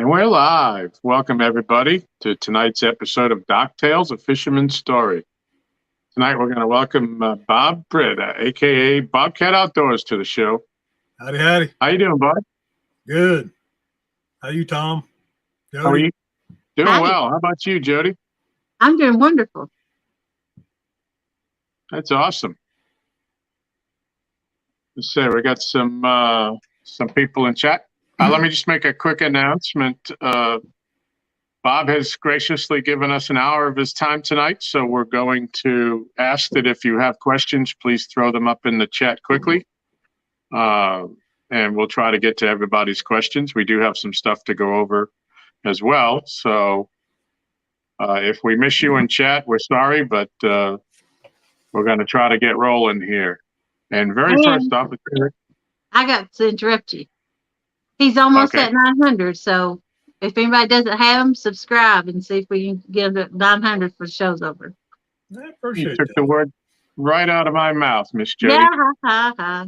And we're live. Welcome, everybody, to tonight's episode of Dock Tales, a Fisherman's Story. Tonight, we're going to welcome Bob Britt, a.k.a. Bobcat Outdoors, to the show. Howdy, howdy. How you doing, Bob? Good. How you, Tom? Jody? How are you? Doing Howdy. well. How about you, Jody? I'm doing wonderful. That's awesome. Let's see, we got some people in chat. Let me just make a quick announcement. Bob has graciously given us an hour of his time tonight, so we're going to ask that if you have questions, please throw them up in the chat quickly. And we'll try to get to everybody's questions. We do have some stuff to go over as well. So if we miss you in chat, we're sorry, but we're going to try to get rolling here. And first off, I got to interrupt you. He's almost at 900, so if anybody doesn't have him, subscribe and see if we can get him to 900 for the show's over. I you appreciate took that. the word right out of my mouth, Miss Jody. Yeah, ha, ha,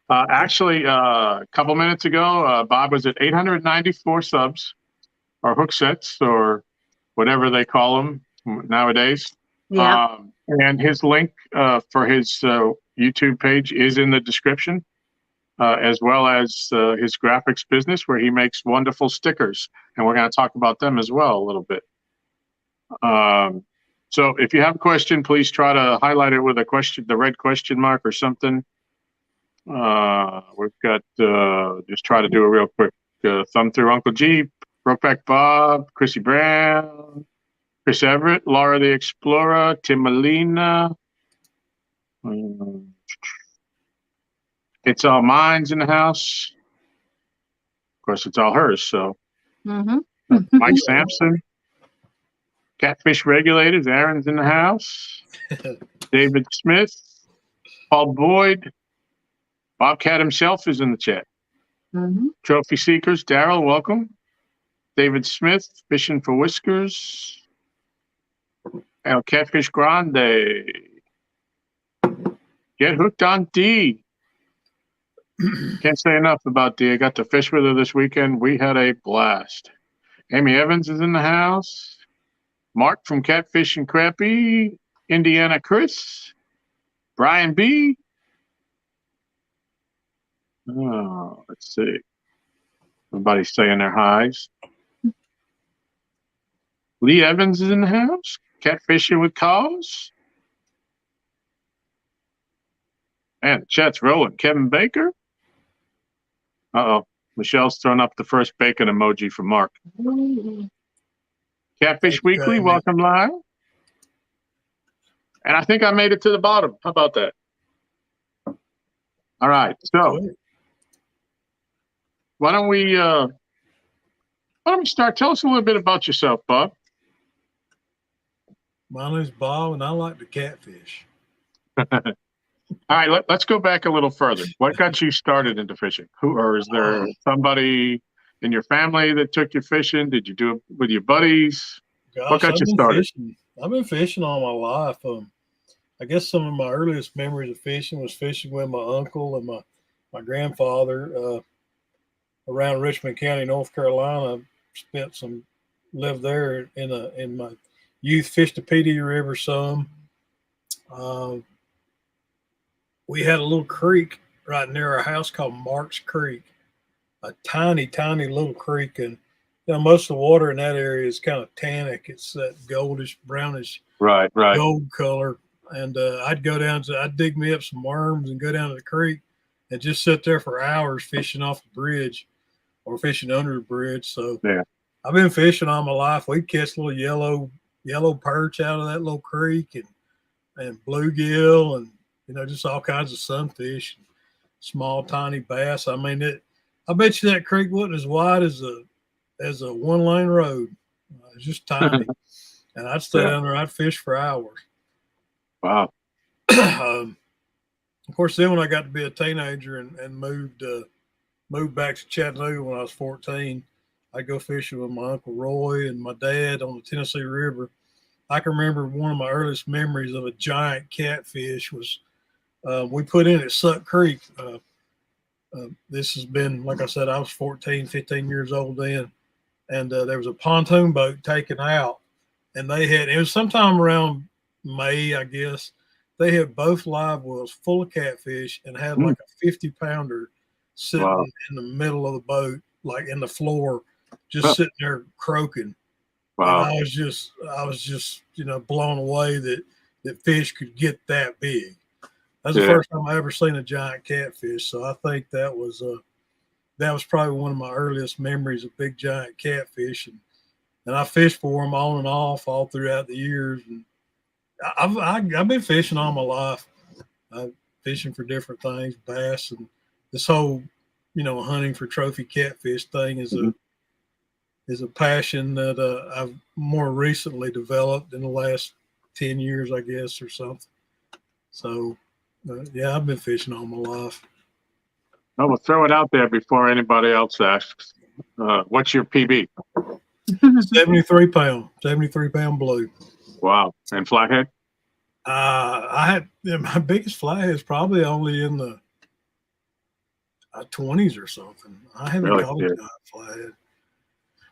ha. Actually, a couple minutes ago, Bob was at 894 subs, or hook sets, or whatever they call them nowadays. Yeah. And his link for his YouTube page is in the description, as well as his graphics business, where he makes wonderful stickers. And we're going to talk about them as well a little bit. So if you have a question, please try to highlight it with a question, the red question mark or something. We've got, just try to do a real quick thumb through Uncle G, Brokeback Bob, Chrissy Brown, Chris Everett, Laura the Explorer, Tim Molina. It's all mine's in the house. Of course, it's all hers. So Mike Sampson, Catfish Regulators, Aaron's in the house. David Smith, Paul Boyd, Bobcat himself is in the chat. Trophy Seekers, Daryl, welcome. David Smith, Fishing for Whiskers. El Catfish Grande. Get hooked on D. Can't say enough about D. I got to fish with her this weekend. We had a blast. Amy Evans is in the house. Mark from Catfish and Crappie. Indiana Chris. Brian B. Oh, let's see. Everybody's saying their highs. Lee Evans is in the house. Catfishing with Cause. And the chat's rolling. Kevin Baker. Michelle's thrown up the first bacon emoji for Mark. Catfish Weekly, welcome live. And I think I made it to the bottom. How about that? All right. So why don't we start? Tell us a little bit about yourself, Bob. My name's Bob, and I like to catfish. All right, let's go back a little further. What got you started into fishing? Or is there somebody in your family that took you fishing? Did you do it with your buddies? Gosh, What got you started? I've been fishing all my life. I guess some of my earliest memories of fishing was fishing with my uncle and my grandfather around Richmond County, North Carolina. Lived there in my youth, fished the Petey River some. We had a little creek right near our house called Marks Creek, a tiny, tiny little creek. And most of the water in that area is kind of tannic. It's that goldish, brownish, right, gold color. And I'd dig me up some worms and go down to the creek and just sit there for hours fishing off the bridge or fishing under the bridge. So yeah. I've been fishing all my life. We'd catch little yellow perch out of that little creek and bluegill and, just all kinds of sunfish, small, tiny bass. I mean, I bet you that creek wasn't as wide as a one-lane road. It was just tiny. And I'd stay down there. I'd fish for hours. Wow. Of course, then when I got to be a teenager and moved back to Chattanooga when I was 14, I'd go fishing with my Uncle Roy and my dad on the Tennessee River. I can remember one of my earliest memories of a giant catfish was we put in at Suck Creek. This has been, like I said, I was 14, 15 years old then, and there was a pontoon boat taken out, and it was sometime around May, I guess. They had both live wells full of catfish and had like a 50-pounder sitting in the middle of the boat, like in the floor, just sitting there croaking. Wow. And I was just, blown away that fish could get that big. That's the first time I ever seen a giant catfish. So I think that was probably one of my earliest memories of big giant catfish. And I fished for them on and off all throughout the years. And I've been fishing all my life. I'm fishing for different things, bass, and this whole, hunting for trophy catfish thing is a passion that I've more recently developed in the last 10 years, I guess, or something. So, I've been fishing all my life. Well, we'll throw it out there before anybody else asks. What's your PB? 73 pound blue. Wow. And flathead? My biggest flathead is probably only in the 20s or something. I haven't caught a giant flathead.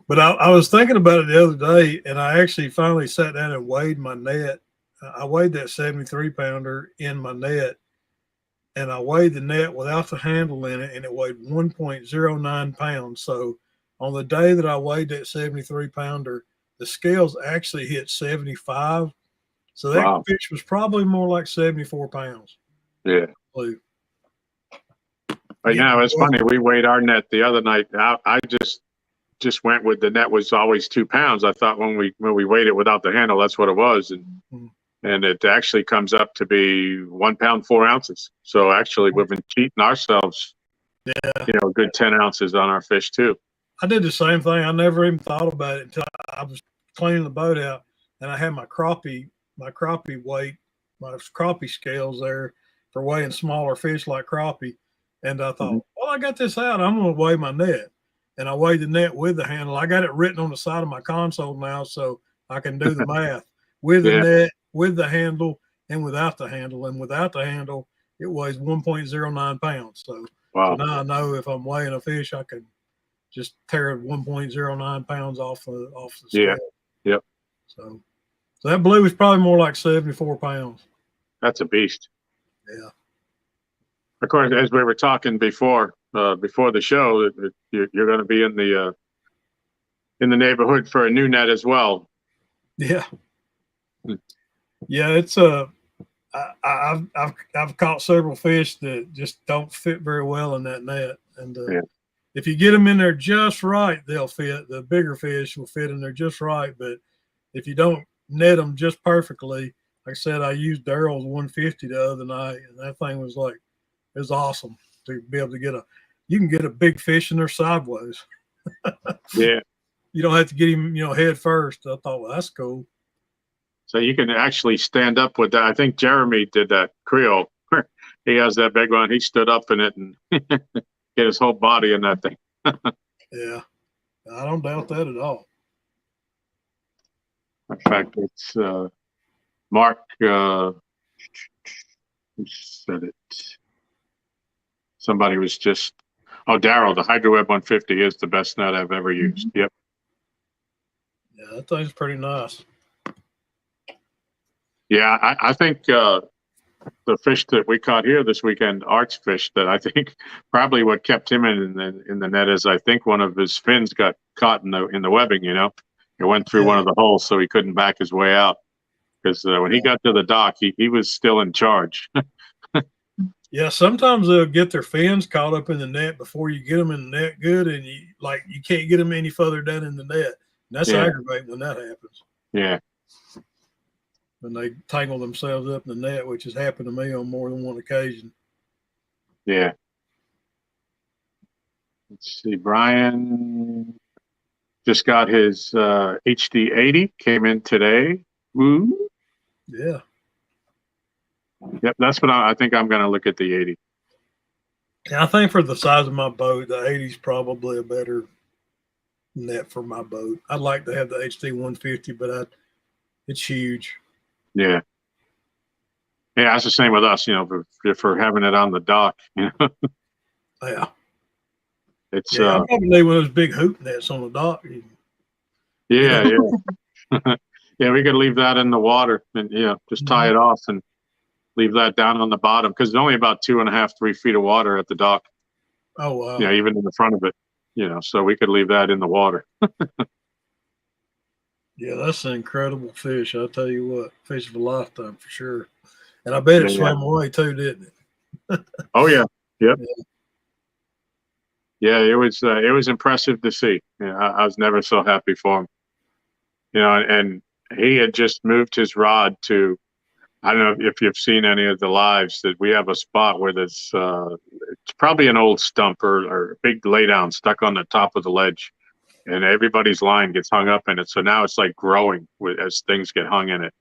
But I was thinking about it the other day, and I actually finally sat down and weighed my net. I weighed that 73 pounder in my net, and I weighed the net without the handle in it, and it weighed 1.09 pounds. So on the day that I weighed that 73 pounder, the scales actually hit 75. So that fish was probably more like 74 pounds. Yeah. Blue. But it's funny. We weighed our net the other night. I just went with the net was always 2 pounds. I thought when we weighed it without the handle, that's what it was. And it actually comes up to be 1 pound, 4 ounces. So actually we've been cheating ourselves, a good 10 ounces on our fish too. I did the same thing. I never even thought about it until I was cleaning the boat out, and I had my crappie weight, my crappie scales there for weighing smaller fish like crappie. And I thought, well, I got this out. I'm going to weigh my net. And I weighed the net with the handle. I got it written on the side of my console now, so I can do the math with the net, with the handle, and without the handle. And without the handle, it weighs 1.09 pounds. So now I know if I'm weighing a fish, I can just tear 1.09 pounds off the scale. Yeah. Yep. So that blue is probably more like 74 pounds. That's a beast. Yeah. Of course, as we were talking before the show, you're going to be in the neighborhood for a new net as well. Yeah. Yeah, it's I've caught several fish that just don't fit very well in that net, and if you get them in there just right, they'll fit. The bigger fish will fit in there just right, but if you don't net them just perfectly, like I said, I used Daryl's 150 the other night, and that thing was like, it was awesome to be able to you can get a big fish in there sideways. Yeah. You don't have to get him, head first. I thought, well, that's cool. So you can actually stand up with that. I think Jeremy did that Creole. He has that big one. He stood up in it and get his whole body in that thing. Yeah. I don't doubt that at all. In fact, it's Mark, who said it? Somebody was just, Daryl, the HydroWeb 150 is the best net I've ever used. Yep. Yeah, that thing's pretty nice. Yeah, I think the fish that we caught here this weekend, Art's fish, that I think probably what kept him in the net is I think one of his fins got caught in the webbing. It went through one of the holes, so he couldn't back his way out. Because when he got to the dock, he was still in charge. Yeah, sometimes they'll get their fins caught up in the net before you get them in the net good, and you can't get them any further down in the net. And that's aggravating when that happens. Yeah. When they tangle themselves up in the net, which has happened to me on more than one occasion. Yeah. Let's see. Brian just got his HD 80, came in today. Woo. Yeah. Yep, that's what I think I'm going to look at the 80. Yeah, I think for the size of my boat, the 80 is probably a better net for my boat. I'd like to have the HD 150, but it's huge. Yeah. Yeah, that's the same with us, if we're having it on the dock. Yeah. It's Yeah, I probably need one of those big hoop nets on the dock. yeah. Yeah, we could leave that in the water and just tie it off and leave that down on the bottom because it's only about 2.5, 3 feet of water at the dock. Oh wow. Yeah, even in the front of it. So we could leave that in the water. Yeah, that's an incredible fish. I'll tell you what, fish of a lifetime for sure. And I bet it Yeah. swam away too, didn't it? Oh yeah, yep. Yeah. Yeah, it was impressive to see. I was never so happy for him. And he had just moved his rod to. I don't know if you've seen any of the lives that we have a spot where there's it's probably an old stump or a big laydown stuck on the top of the ledge, and everybody's line gets hung up in it. So now it's like growing as things get hung in it,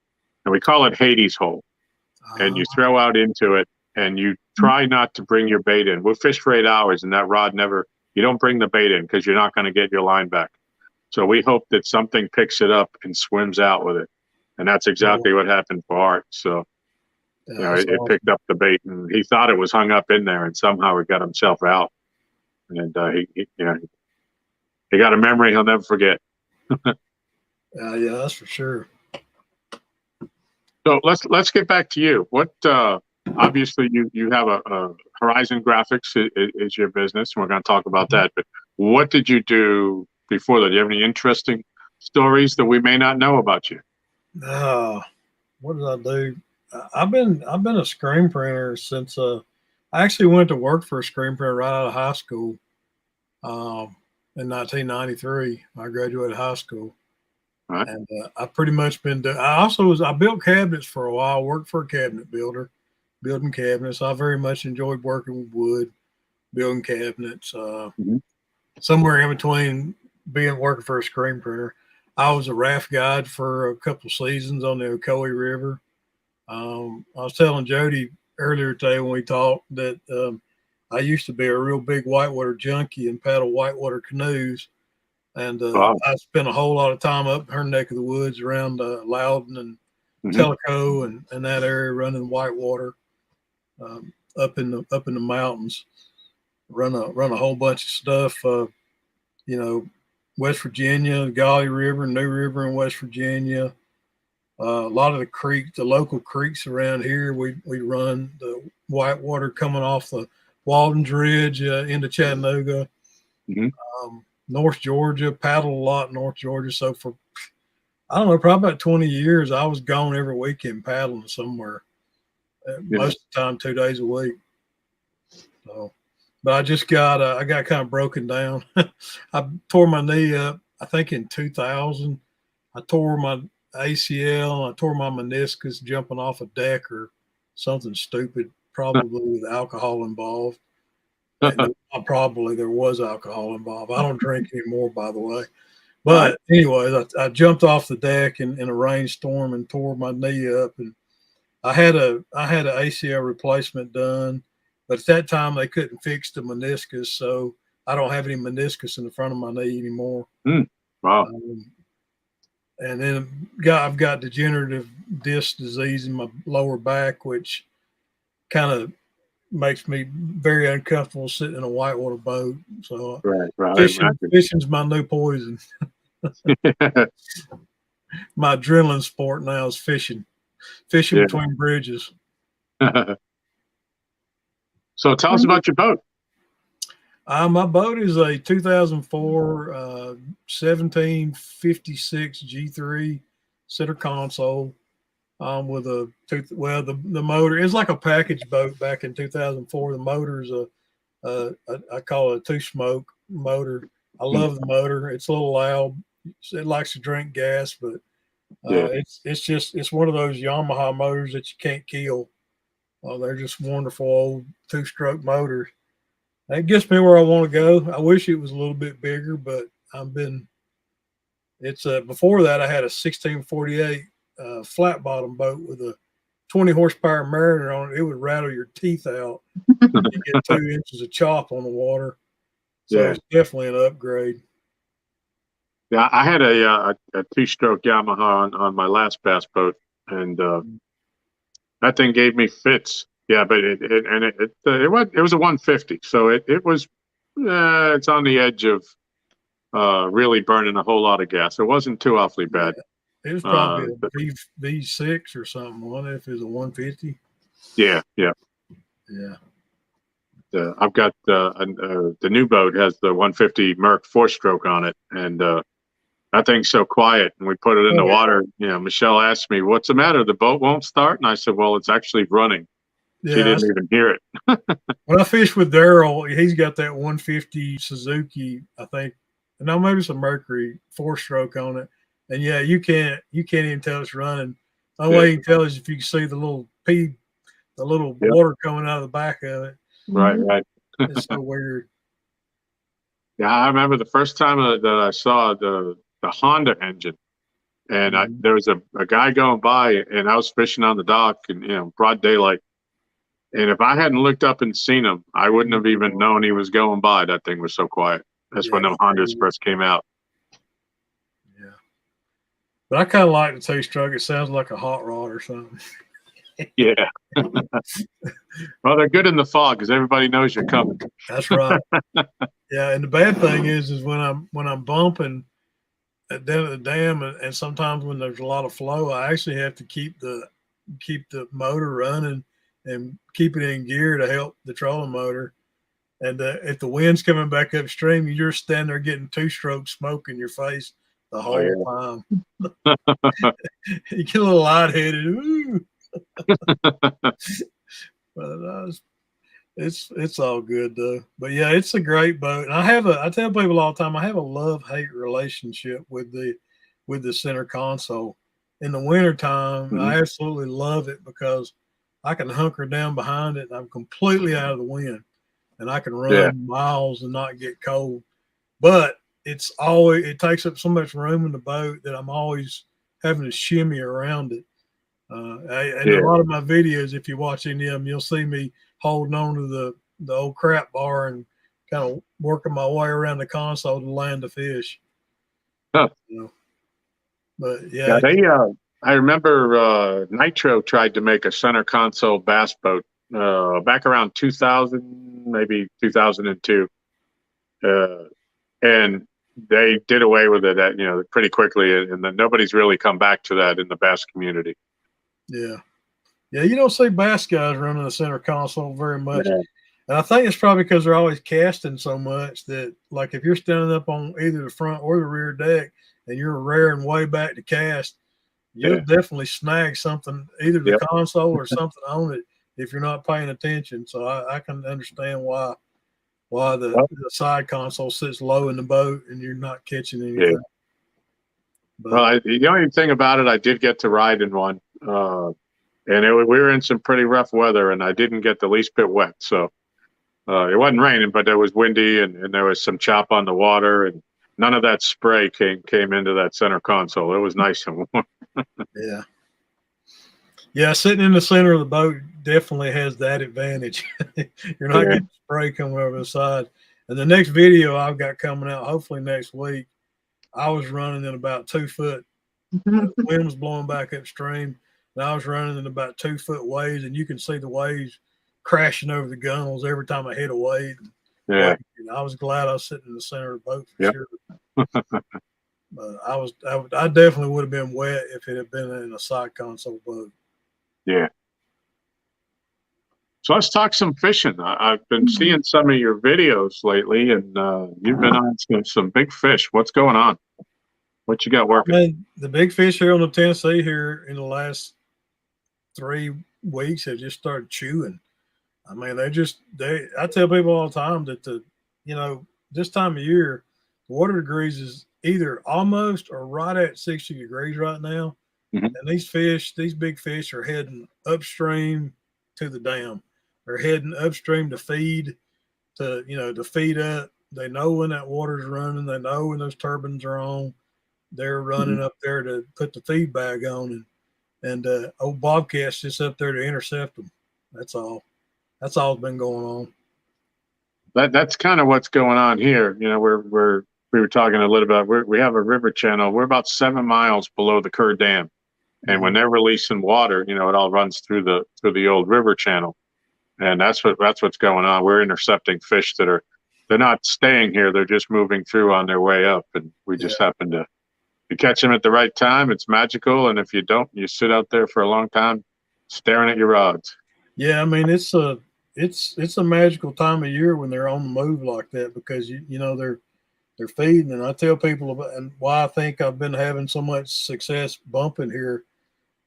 and we call it Hades hole. And you throw out into it, and you try not to bring your bait in. We'll fish for 8 hours, and that rod you don't bring the bait in because you're not going to get your line back. So we hope that something picks it up and swims out with it. And that's exactly what happened for Art. So, it awesome. picked up the bait, and he thought it was hung up in there, and somehow he got himself out. And he got a memory he'll never forget. Yeah, that's for sure. So let's get back to you. What obviously you have a Horizon Graphics is your business, and we're going to talk about that. But what did you do before that? Do you have any interesting stories that we may not know about you? What did I do? I've been a screen printer since I actually went to work for a screen printer right out of high school. In 1993, I graduated high school. Right. And I've pretty much been doing. I built cabinets for a while. Worked for a cabinet builder, building cabinets. I very much enjoyed working with wood, building cabinets. Somewhere in between working for a screen printer, I was a raft guide for a couple seasons on the Ocoee River. I was telling Jody earlier today when we talked that I used to be a real big whitewater junkie and paddle whitewater canoes. And Wow. I spent a whole lot of time up in her neck of the woods around Loudon and Tellico and that area, running whitewater up in the mountains. Run a whole bunch of stuff. West Virginia, the Gauley River, New River in West Virginia. A lot of the local creeks around here. We run the whitewater coming off the Walden's Ridge into Chattanooga. North Georgia, paddled a lot in North Georgia. So for, I don't know, probably about 20 years, I was gone every weekend paddling somewhere. Most of the time, 2 days a week. So, but I just I got kind of broken down. I tore my knee up, I think in 2000. I tore my ACL. I tore my meniscus jumping off a deck or something stupid, probably with alcohol involved. And probably there was alcohol involved. I don't drink anymore, by the way. But anyways, I jumped off the deck in a rainstorm and tore my knee up. And I had an ACL replacement done, but at that time they couldn't fix the meniscus, so I don't have any meniscus in the front of my knee anymore. Wow. And then I've got degenerative disc disease in my lower back, which kind of makes me very uncomfortable sitting in a whitewater boat. So fishing's my new poison. My adrenaline sport now is fishing between bridges. So tell us about your boat. My boat is a 2004 1756 G3 center console. With the motor is like a package boat back in 2004. The motor is I call it a 2-smoke motor. I love the motor. It's a little loud. It likes to drink gas, but it's one of those Yamaha motors that you can't kill. They're just wonderful old 2-stroke motors. That gets me where I want to go. I wish it was a little bit bigger, but before that I had a 1648 flat bottom boat with a 20 horsepower Mariner on it. It would rattle your teeth out. You get 2 inches of chop on the water. So it's definitely an upgrade. Yeah, I had a 2-stroke Yamaha on my last bass boat, and that thing gave me fits. Yeah, but it was a 150, so it was it's on the edge of really burning a whole lot of gas. It wasn't too awfully bad. It was probably But a V6 or something, wasn't it? If it was a 150. yeah. Yeah. I've got the new boat has the 150 Merc 4-stroke on it, and that thing's so quiet. And we put it in the water. You know, Michelle asked me, "What's the matter? The boat won't start?" And I said, "Well, it's actually running." She Yeah. didn't even hear it. When I fish with Daryl, he's got that 150 Suzuki, I think. No, maybe it's a Mercury 4-stroke on it. And yeah, you can't even tell it's running. The only way you can tell is if you can see the little water coming out of the back of it. Right. It's so weird. Yeah, I remember the first time that I saw the Honda engine, and there was a guy going by, and I was fishing on the dock, and broad daylight. And if I hadn't looked up and seen him, I wouldn't have even known he was going by. That thing was so quiet. That's when them Hondas first came out. Yeah. But I kind of like the two-stroke. It sounds like a hot rod or something. Yeah. Well, they're good in the fog because everybody knows you're coming. That's right. Yeah, and the bad thing is when I'm bumping at the end of the dam, and sometimes when there's a lot of flow, I actually have to keep the motor running and keep it in gear to help the trolling motor. And if the wind's coming back upstream, you're just standing there getting two-stroke smoke in your face the whole time. You get a little lightheaded. Ooh. But it's all good though. But yeah, it's a great boat. And I tell people all the time, I have a love-hate relationship with the center console. In the wintertime, I absolutely love it because I can hunker down behind it and I'm completely out of the wind. And I can run miles and not get cold. But it takes up so much room in the boat that I'm always having to shimmy around it. And a lot of my videos, if you watch any of them, you'll see me holding on to the old crap bar and kind of working my way around the console to land the fish. Huh. But yeah, I remember Nitro tried to make a center console bass boat back around 2000, maybe 2002, and they did away with it pretty quickly, and then nobody's really come back to that in the bass community. Yeah, you don't see bass guys running the center console very much. And I think it's probably because they're always casting so much that, like, if you're standing up on either the front or the rear deck and you're rearing way back to cast, you'll definitely snag something, either the console or something on it, if you're not paying attention. So I can understand why the side console sits low in the boat and you're not catching anything. Yeah. But, the only thing about it, I did get to ride in one, and we were in some pretty rough weather, and I didn't get the least bit wet. So it wasn't raining, but it was windy, and there was some chop on the water, and none of that spray came into that center console. It was nice and warm. Yeah, sitting in the center of the boat definitely has that advantage. You're not getting spray coming over the side. And the next video I've got coming out, hopefully next week, I was running in about 2 foot. The wind was blowing back upstream, and I was running in about 2 foot waves, and you can see the waves crashing over the gunnels every time I hit a wave. Yeah. And I was glad I was sitting in the center of the boat for sure. But I definitely would have been wet if it had been in a side console boat. Yeah. So let's talk some fishing. I've been seeing some of your videos lately, and you've been on some big fish. What's going on? What you got working? I mean, the big fish here on the Tennessee here in the last 3 weeks have just started chewing. I mean, I tell people all the time that this time of year, the water degrees is either almost or right at 60 degrees right now. And these big fish are heading upstream to the dam. They're heading upstream to feed, to feed up. They know when that water's running. They know when those turbines are on. They're running up there to put the feed bag on, and old Bobcat's just up there to intercept them. That's all. That's all that's been going on. That's kind of what's going on here. We were talking a little bit. We have a river channel. We're about 7 miles below the Kerr Dam, and when they're releasing water, it all runs through the old river channel. And that's what's going on. We're intercepting fish they're not staying here. They're just moving through on their way up. And we just happen to catch them at the right time. It's magical. And if you don't, you sit out there for a long time staring at your rods. Yeah. I mean, it's a magical time of year when they're on the move like that, because you know, they're feeding. And I tell people about, and why I think I've been having so much success bumping here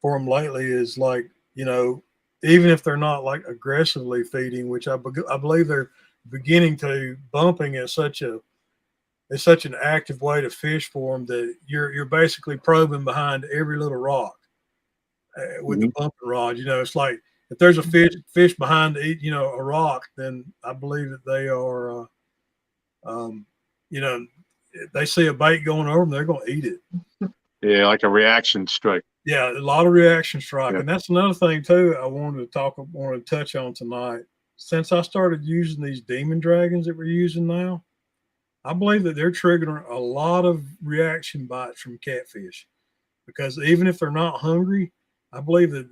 for them lately is, like, you know, even if they're not like aggressively feeding, which I believe they're beginning to, bumping is such an active way to fish for them that you're basically probing behind every little rock with the bumping rod. You know, it's like if there's a fish behind a rock, then I believe that they are, you know, they see a bait going over them, they're going to eat it. Yeah, like a reaction strike. Yeah, a lot of reaction strike. Yeah. And that's another thing too I wanted to touch on tonight. Since I started using these demon dragons that we're using now, I believe that they're triggering a lot of reaction bites from catfish, because even if they're not hungry, I believe that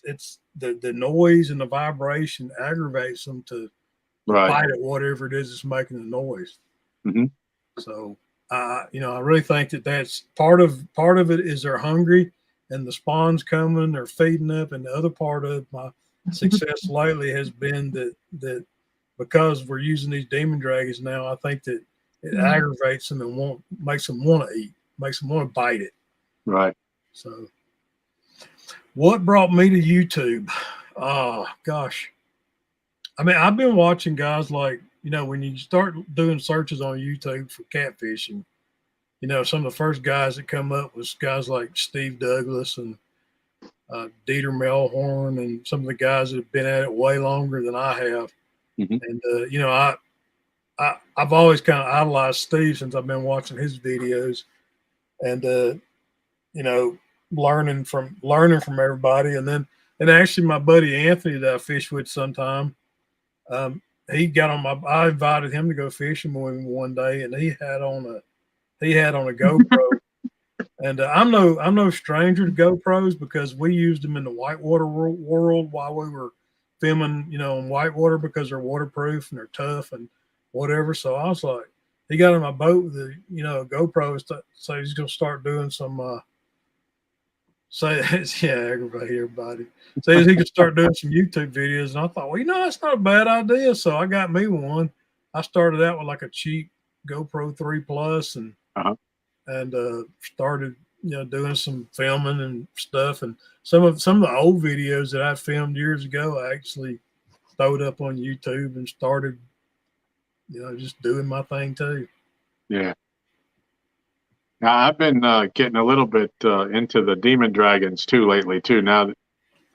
it's the noise and the vibration aggravates them to bite at whatever it is that's making the noise. Mm-hmm. So, you know, I really think that that's part of it is they're hungry and the spawn's coming, they're feeding up. And the other part of my success lately has been that because we're using these demon dragons now, I think that it aggravates them and makes them want to eat, makes them want to bite it. Right. So, what brought me to YouTube? Oh gosh, I mean, I've been watching guys like, you know, when you start doing searches on YouTube for catfishing, you know, some of the first guys that come up was guys like Steve Douglas and Dieter Melhorn, and some of the guys that have been at it way longer than I have. Mm-hmm. And you know, I've always kind of idolized Steve since I've been watching his videos, and you know, learning from everybody. And actually my buddy Anthony that I fish with sometime, he got on I invited him to go fishing with him one day, and he had on a GoPro. And I'm no stranger to GoPros, because we used them in the whitewater world while we were filming, you know, in whitewater, because they're waterproof and they're tough and whatever. So I was like, he got in my boat with a, you know, GoPro, so he's gonna start doing some aggravate everybody. So he could start doing some YouTube videos. And I thought, well, you know, that's not a bad idea. So I got me one. I started out with like a cheap GoPro 3 Plus and started, you know, doing some filming and stuff. And some of the old videos that I filmed years ago, I actually throwed up on YouTube and started, you know, just doing my thing too. Yeah. Now, I've been getting a little bit into the demon dragons too lately too. Now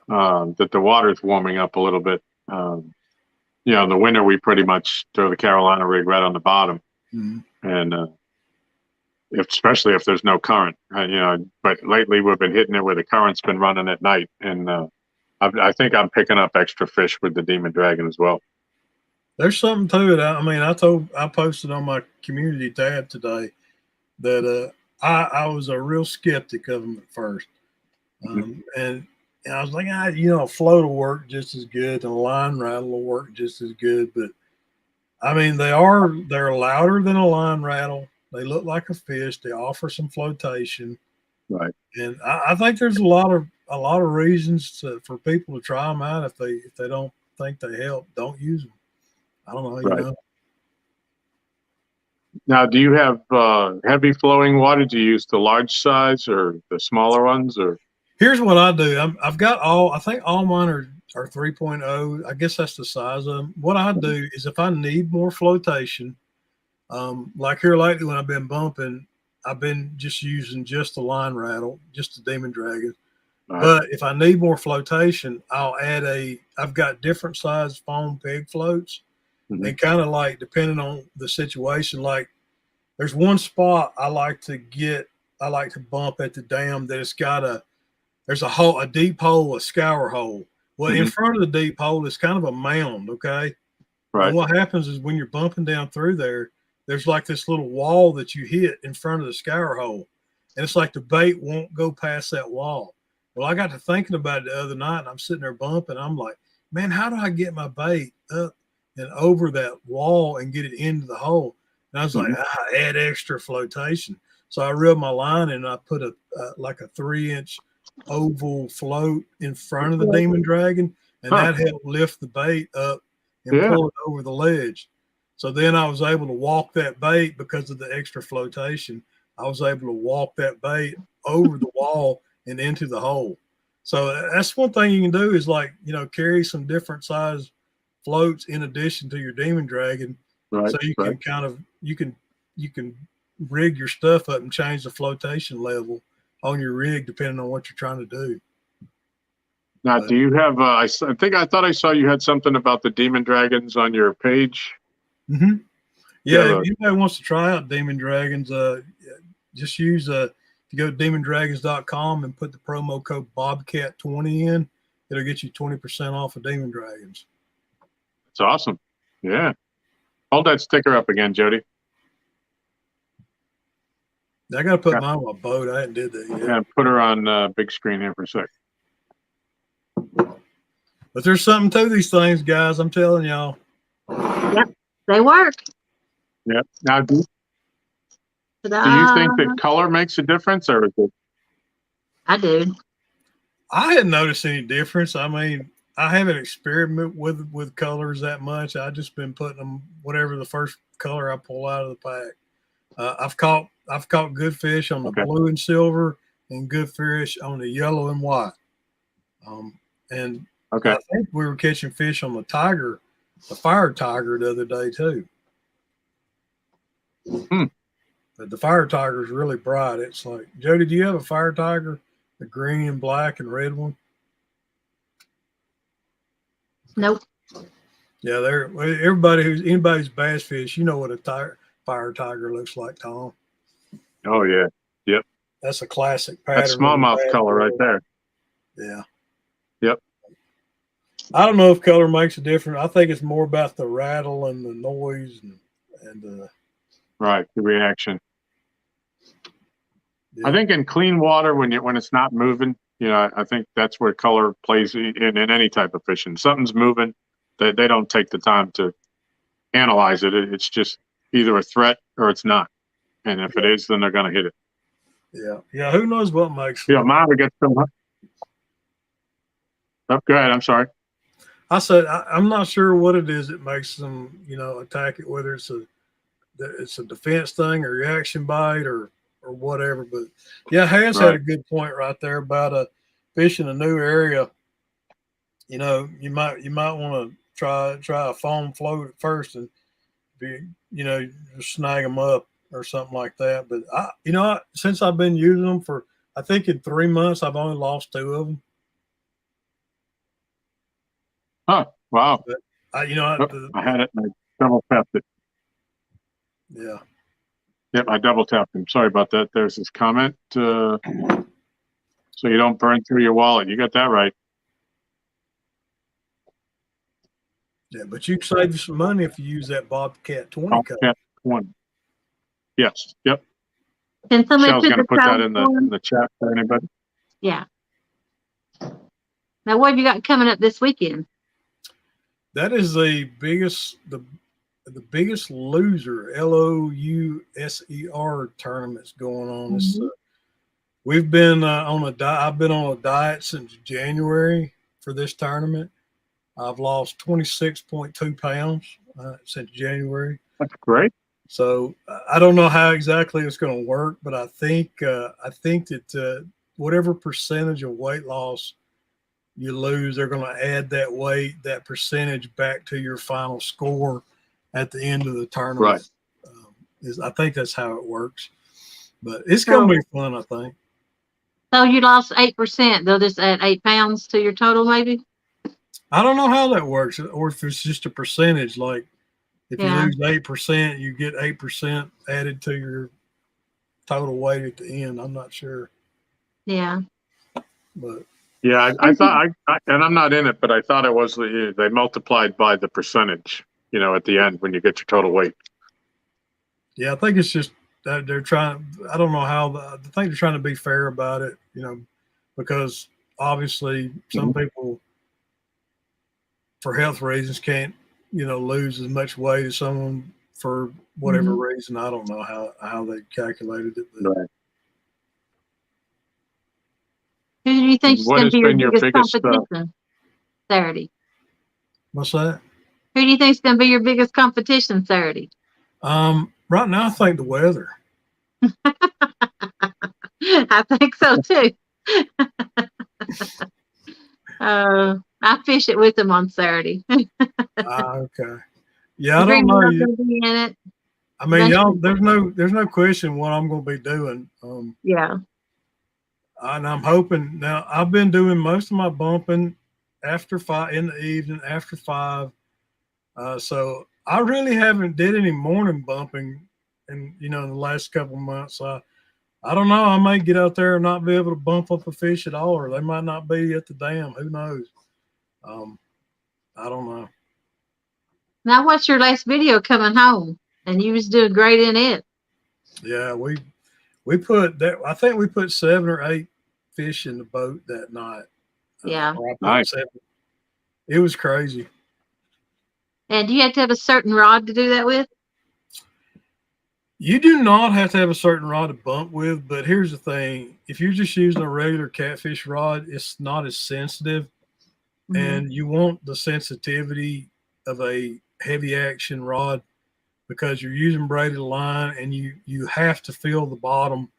that the water's warming up a little bit, you know, in the winter we pretty much throw the Carolina rig right on the bottom, and especially if there's no current, you know. But lately we've been hitting it where the current's been running at night, and I think I'm picking up extra fish with the demon dragon as well. There's something to it. I mean, I posted on my community tab today that I was a real skeptic of them at first, and I was like, you know, a float will work just as good, and a line rattle will work just as good. But I mean, they're louder than a line rattle. They look like a fish. They offer some flotation, right? And I think there's a lot of reasons for people to try them out. If they don't think they help, don't use them. I don't know. You know. Now, do you have heavy flowing water? Do you use the large size or the smaller ones? Or here's what I do. I've got I think all mine are 3.0. I guess that's the size of them. What I do is if I need more flotation, like here lately when I've been bumping, I've been just using just the line rattle, just the demon dragon. Right. But if I need more flotation, I'll add I've got different size foam peg floats. And kind of like depending on the situation, like there's one spot I like to bump at the dam that it's got there's a deep hole, a scour hole. Well, in front of the deep hole is kind of a mound, okay? Right. And what happens is when you're bumping down through there's like this little wall that you hit in front of the scour hole. And it's like the bait won't go past that wall. Well, I got to thinking about it the other night, and I'm sitting there bumping. I'm like, man, how do I get my bait up and over that wall and get it into the hole? And I was like, add extra flotation. So I reeled my line and I put like a 3-inch oval float in front of the demon dragon, and that helped lift the bait up and pull it over the ledge. So then I was able to walk that bait because of the extra flotation. I was able to walk that bait over the wall and into the hole. So that's one thing you can do is, like, you know, carry some different size floats in addition to your demon dragon. Right, so you can kind of, you can rig your stuff up and change the flotation level on your rig depending on what you're trying to do. Now, do you have, I thought I saw you had something about the demon dragons on your page. Yeah, if anybody wants to try out demon dragons, just use if you go to demondragons.com and put the promo code Bobcat20 in, it'll get you 20% off of demon dragons. That's awesome. Yeah. Hold that sticker up again, Jody. I got to put mine on my boat. I hadn't did that yet. Yeah, put her on big screen here for a sec. But there's something to these things, guys. I'm telling y'all. Yep, they work. Yeah. Now, do you think that color makes a difference, or is it? I do. I hadn't noticed any difference. I mean, I haven't experimented with colors that much. I've just been putting them whatever the first color I pull out of the pack. I've caught good fish on the blue and silver, and good fish on the yellow and white. And I think we were catching fish on the tiger, the fire tiger, the other day too. But the fire tiger is really bright. It's like, Jody, do you have a fire tiger, the green and black and red one? Nope. Yeah, anybody's bass fish, you know what a fire tiger looks like, Tom. Oh yeah, yep. That's a classic pattern. That's smallmouth color right there. Yeah. Yep. I don't know if color makes a difference. I think it's more about the rattle and the noise and right, the reaction. Yeah. I think in clean water, when it's not moving, you know, I think that's where color plays in any type of fishing. Something's moving, they don't take the time to analyze it. It's just either a threat or it's not. And if it is, then they're going to hit it. Yeah. Yeah. Who knows what makes Yeah, mine would get some. Oh, go ahead. I'm sorry. I said I'm not sure what it is that makes them, you know, attack it, whether it's a defense thing or reaction bite or whatever. But yeah, Hans had a good point right there about fish in a new area. You know, you might want to try a foam float at first and just snag them up or something like that. But since I've been using them for, I think in 3 months, I've only lost 2 of them. Huh. Wow. But I had it and I double tapped it. Yeah. Yep, I double tapped him. Sorry about that. There's this comment. So you don't burn through your wallet. You got that right. Yeah, but you can save you some money if you use that Bobcat 20 code. Bobcat 20. Yes. Yep. Can somebody Michelle's going to put that in the chat for anybody. Yeah. Now, what have you got coming up this weekend? That is the biggest loser, LOUSER tournaments going on. We've been I've been on a diet since January for this tournament. I've lost 26.2 pounds since January. That's great. So I don't know how exactly it's going to work, but I think that whatever percentage of weight loss you lose, they're going to add that percentage back to your final score at the end of the tournament. Right. I think that's how it works. But it's going to be fun, I think. So you lost 8%. They'll just add 8 pounds to your total, maybe? I don't know how that works, or if it's just a percentage. Like if you lose 8%, you get 8% added to your total weight at the end. I'm not sure. Yeah. But yeah, I thought, and I'm not in it, but I thought it was they multiplied by the percentage, at the end when you get your total weight. Yeah, I think it's just that they're trying. I don't know how. I think they're trying to be fair about it, because obviously some people for health reasons, can't, lose as much weight as someone for whatever reason. I don't know how they calculated it. But. Right. Who do you think is What going has to be your been your biggest biggest, competition Saturday? What's that? Who do you think is going to be your biggest competition Saturday? Right now, I think the weather. I think so too. I fish it with them on Saturday. Okay. Yeah, I don't Dream know. I'm going to be in it. I mean, y'all, Eventually. there's no question what I'm going to be doing. Yeah. And I'm hoping now. I've been doing most of my bumping after 5 in the evening, after 5. So I really haven't did any morning bumping, in the last couple of months. I don't know. I may get out there and not be able to bump up a fish at all, or they might not be at the dam. Who knows? I don't know. Now, what's your last video coming home? And you was doing great in it. Yeah, we put that. I think we put 7 or 8 fish in the boat that night. Yeah. Nice. 7. It was crazy. And you had to have a certain rod to do that with? You do not have to have a certain rod to bump with, but here's the thing. If you're just using a regular catfish rod, it's not as sensitive. And you want the sensitivity of a heavy action rod because you're using braided line and you have to feel the bottom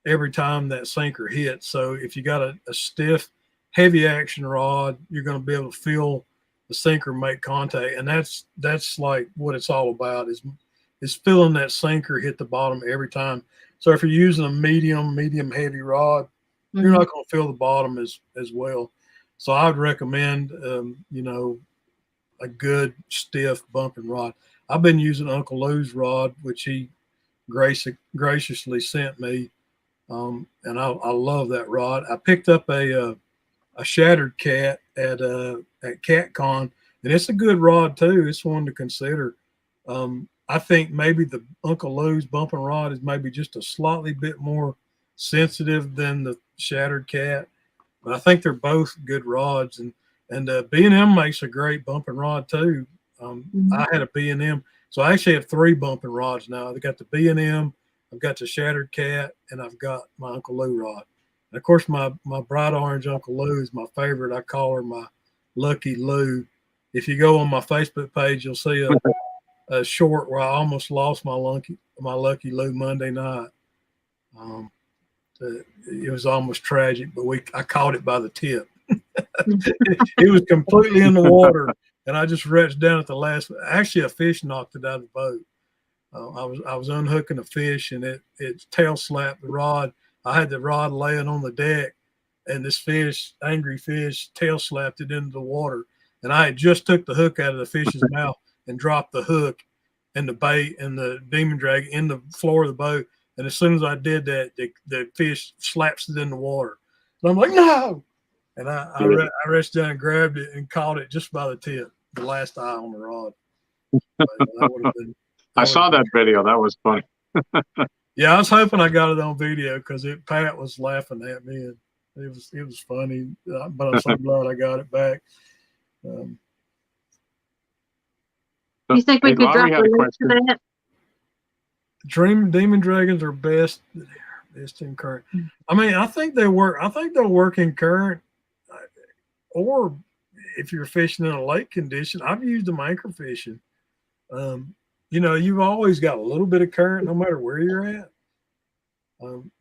every time that sinker hits. So if you got a stiff, heavy action rod, you're going to be able to feel the sinker make contact. And that's like what it's all about is feeling that sinker hit the bottom every time. So if you're using a medium heavy rod, you're not going to feel the bottom as well. So I would recommend, a good stiff bumping rod. I've been using Uncle Lou's rod, which he graciously sent me, and I love that rod. I picked up a Shattered Cat at CatCon, and it's a good rod too. It's one to consider. I think maybe the Uncle Lou's bumping rod is maybe just a slightly bit more sensitive than the Shattered Cat, but I think they're both good rods. And B&M makes a great bumping rod too. I had a B&M, so I actually have 3 bumping rods now. I've got the B&M, I've got the Shattered Cat, and I've got my Uncle Lou rod. And of course, my bright orange Uncle Lou is my favorite. I call her my Lucky Lou. If you go on my Facebook page, you'll see a short where I almost lost my Lucky Lou Monday night. It was almost tragic, but I caught it by the tip. It was completely in the water, and I just reached down at the last. Actually, a fish knocked it out of the boat. I was unhooking a fish, and it tail slapped the rod. I had the rod laying on the deck, and this angry fish, tail slapped it into the water. And I had just took the hook out of the fish's mouth and dropped the hook and the bait and the demon drag in the floor of the boat. And as soon as I did that, the fish slaps it in the water. And I'm like, no. And I reached down and grabbed it and caught it just by the tip, the last eye on the rod. I saw that video. That was funny. Yeah, I was hoping I got it on video because Pat was laughing at me, and it was funny. But I'm so glad I got it back. You think we could drop a link to that? Demon Dragons are best in current. I mean, I think they work. I think they'll work in current, or if you're fishing in a lake condition. I've used them anchor fishing. You've always got a little bit of current no matter where you're at.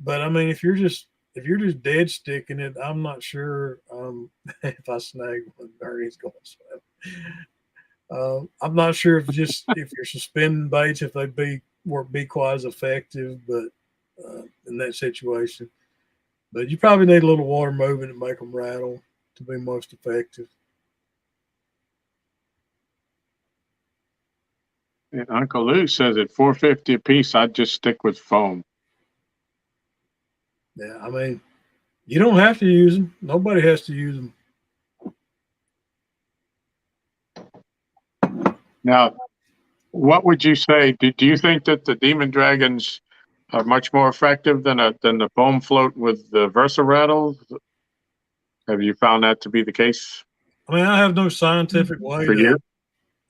But I mean, if you're just dead sticking it, I'm not sure if I snag one, Ernie's going to swim. I'm not sure if you're suspending baits, if they'd be quite as effective, but in that situation. But you probably need a little water moving to make them rattle to be most effective. And Uncle Lou says at $4.50 a piece, I'd just stick with foam. Yeah, I mean, you don't have to use them. Nobody has to use them. Now, what would you say? Do you think that the Demon Dragons are much more effective than the foam float with the Versa Rattle? Have you found that to be the case? I mean, I have no scientific way for you?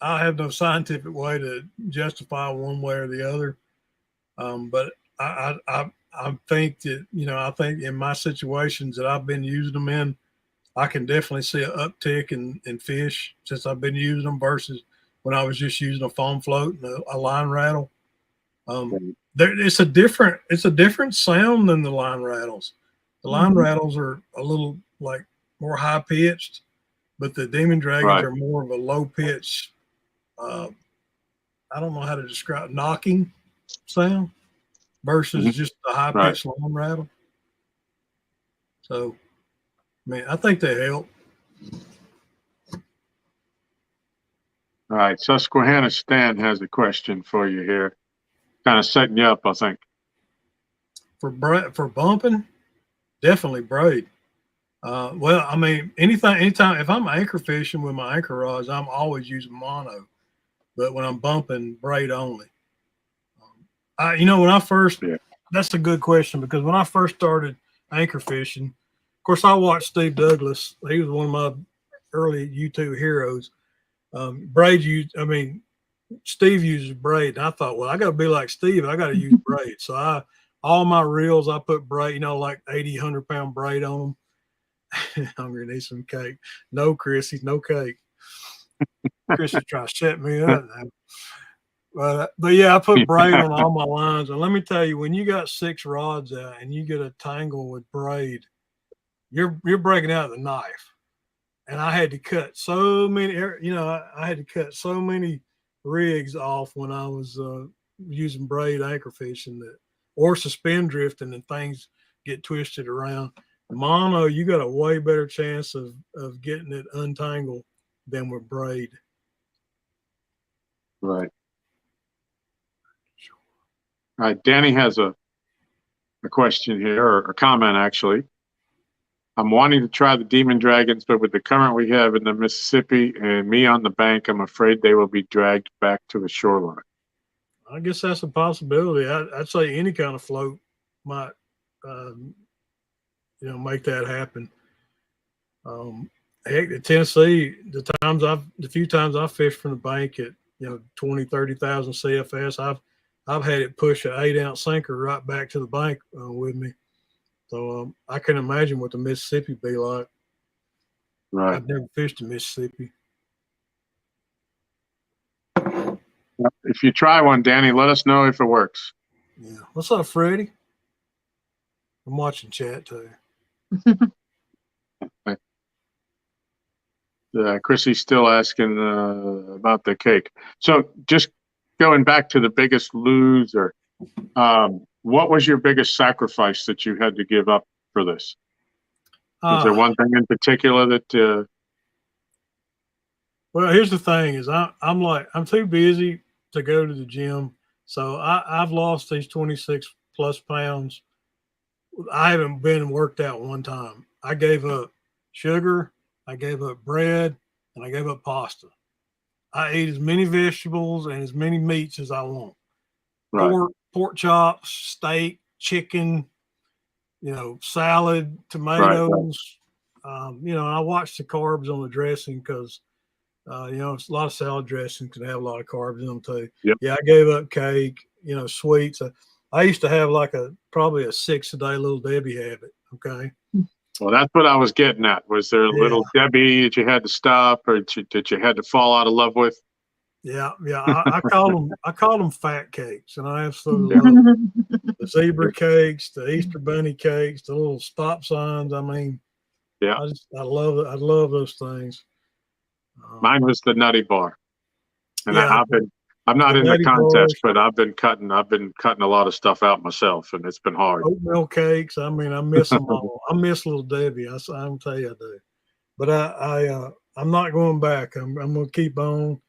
I have no scientific way to justify one way or the other. But I think that, I think in my situations that I've been using them in, I can definitely see an uptick in fish since I've been using them versus when I was just using a foam float and a line rattle. It's a different sound than the line rattles. The line rattles are a little like more high pitched, but the Demon Dragons are more of a low pitch. I don't know how to describe knocking sound versus just a high pitched line rattle. So, man, I think they help. All right, Susquehanna Stan has a question for you here. Kind of setting you up, I think. For bumping, definitely braid. Well, I mean, anytime if I'm anchor fishing with my anchor rods, I'm always using mono. But when I'm bumping, braid only. That's a good question because when I first started anchor fishing, of course, I watched Steve Douglas. He was one of my early YouTube heroes. Steve uses braid. And I thought, well, I got to be like Steve. I got to use braid. So all my reels, I put braid, like 80, 100-pound braid on them. I'm going to need some cake. No, Chrissy, no cake. Chris is trying to shut me up now. But yeah, I put braid on all my lines. And let me tell you, when you got 6 rods out and you get a tangle with braid, you're breaking out the knife. And I had to cut so many, I had to cut so many rigs off when I was using braid anchor fishing or suspend drifting and things get twisted around. Mono, you got a way better chance of getting it untangled than with braid. Right. All right. Danny has a question here, or a comment actually. I'm wanting to try the Demon Dragons, but with the current we have in the Mississippi and me on the bank, I'm afraid they will be dragged back to the shoreline. I guess that's a possibility. I'd say any kind of float might, make that happen. Heck, in Tennessee, the few times I've fished from the bank at 20, 30,000 CFS, I've had it push an 8-ounce sinker right back to the bank with me. So I can imagine what the Mississippi be like. Right. I've never fished in Mississippi. If you try one, Danny, let us know if it works. Yeah. What's up, Freddie? I'm watching chat too. Chrissy's still asking about the cake. So just going back to the biggest loser, what was your biggest sacrifice that you had to give up for this? Was there one thing in particular that? Well, here's the thing: is I'm too busy to go to the gym, so I've lost these 26 plus pounds. I haven't been worked out one time. I gave up sugar, I gave up bread, and I gave up pasta. I eat as many vegetables and as many meats as I want. Right. Pork chops, steak, chicken, salad, tomatoes. Right. I watch the carbs on the dressing because, it's a lot of salad dressing can have a lot of carbs in them too. Yep. Yeah, I gave up cake, sweets. I used to have probably a 6-a-day Little Debbie habit. Okay. Well, that's what I was getting at. Was there a Little Debbie that you had to stop or that you had to fall out of love with? Yeah. I call them fat cakes, and I absolutely love them. The zebra cakes, the Easter bunny cakes, the little stop signs. I mean, yeah, I love it. I love those things. Mine was the Nutty Bar, and I'm not in the contest, but I've been cutting a lot of stuff out myself, and it's been hard. Oatmeal cakes. I mean, I miss them all. I miss Little Debbie. I'm tell you, I do. But I'm not going back. I'm going to keep on.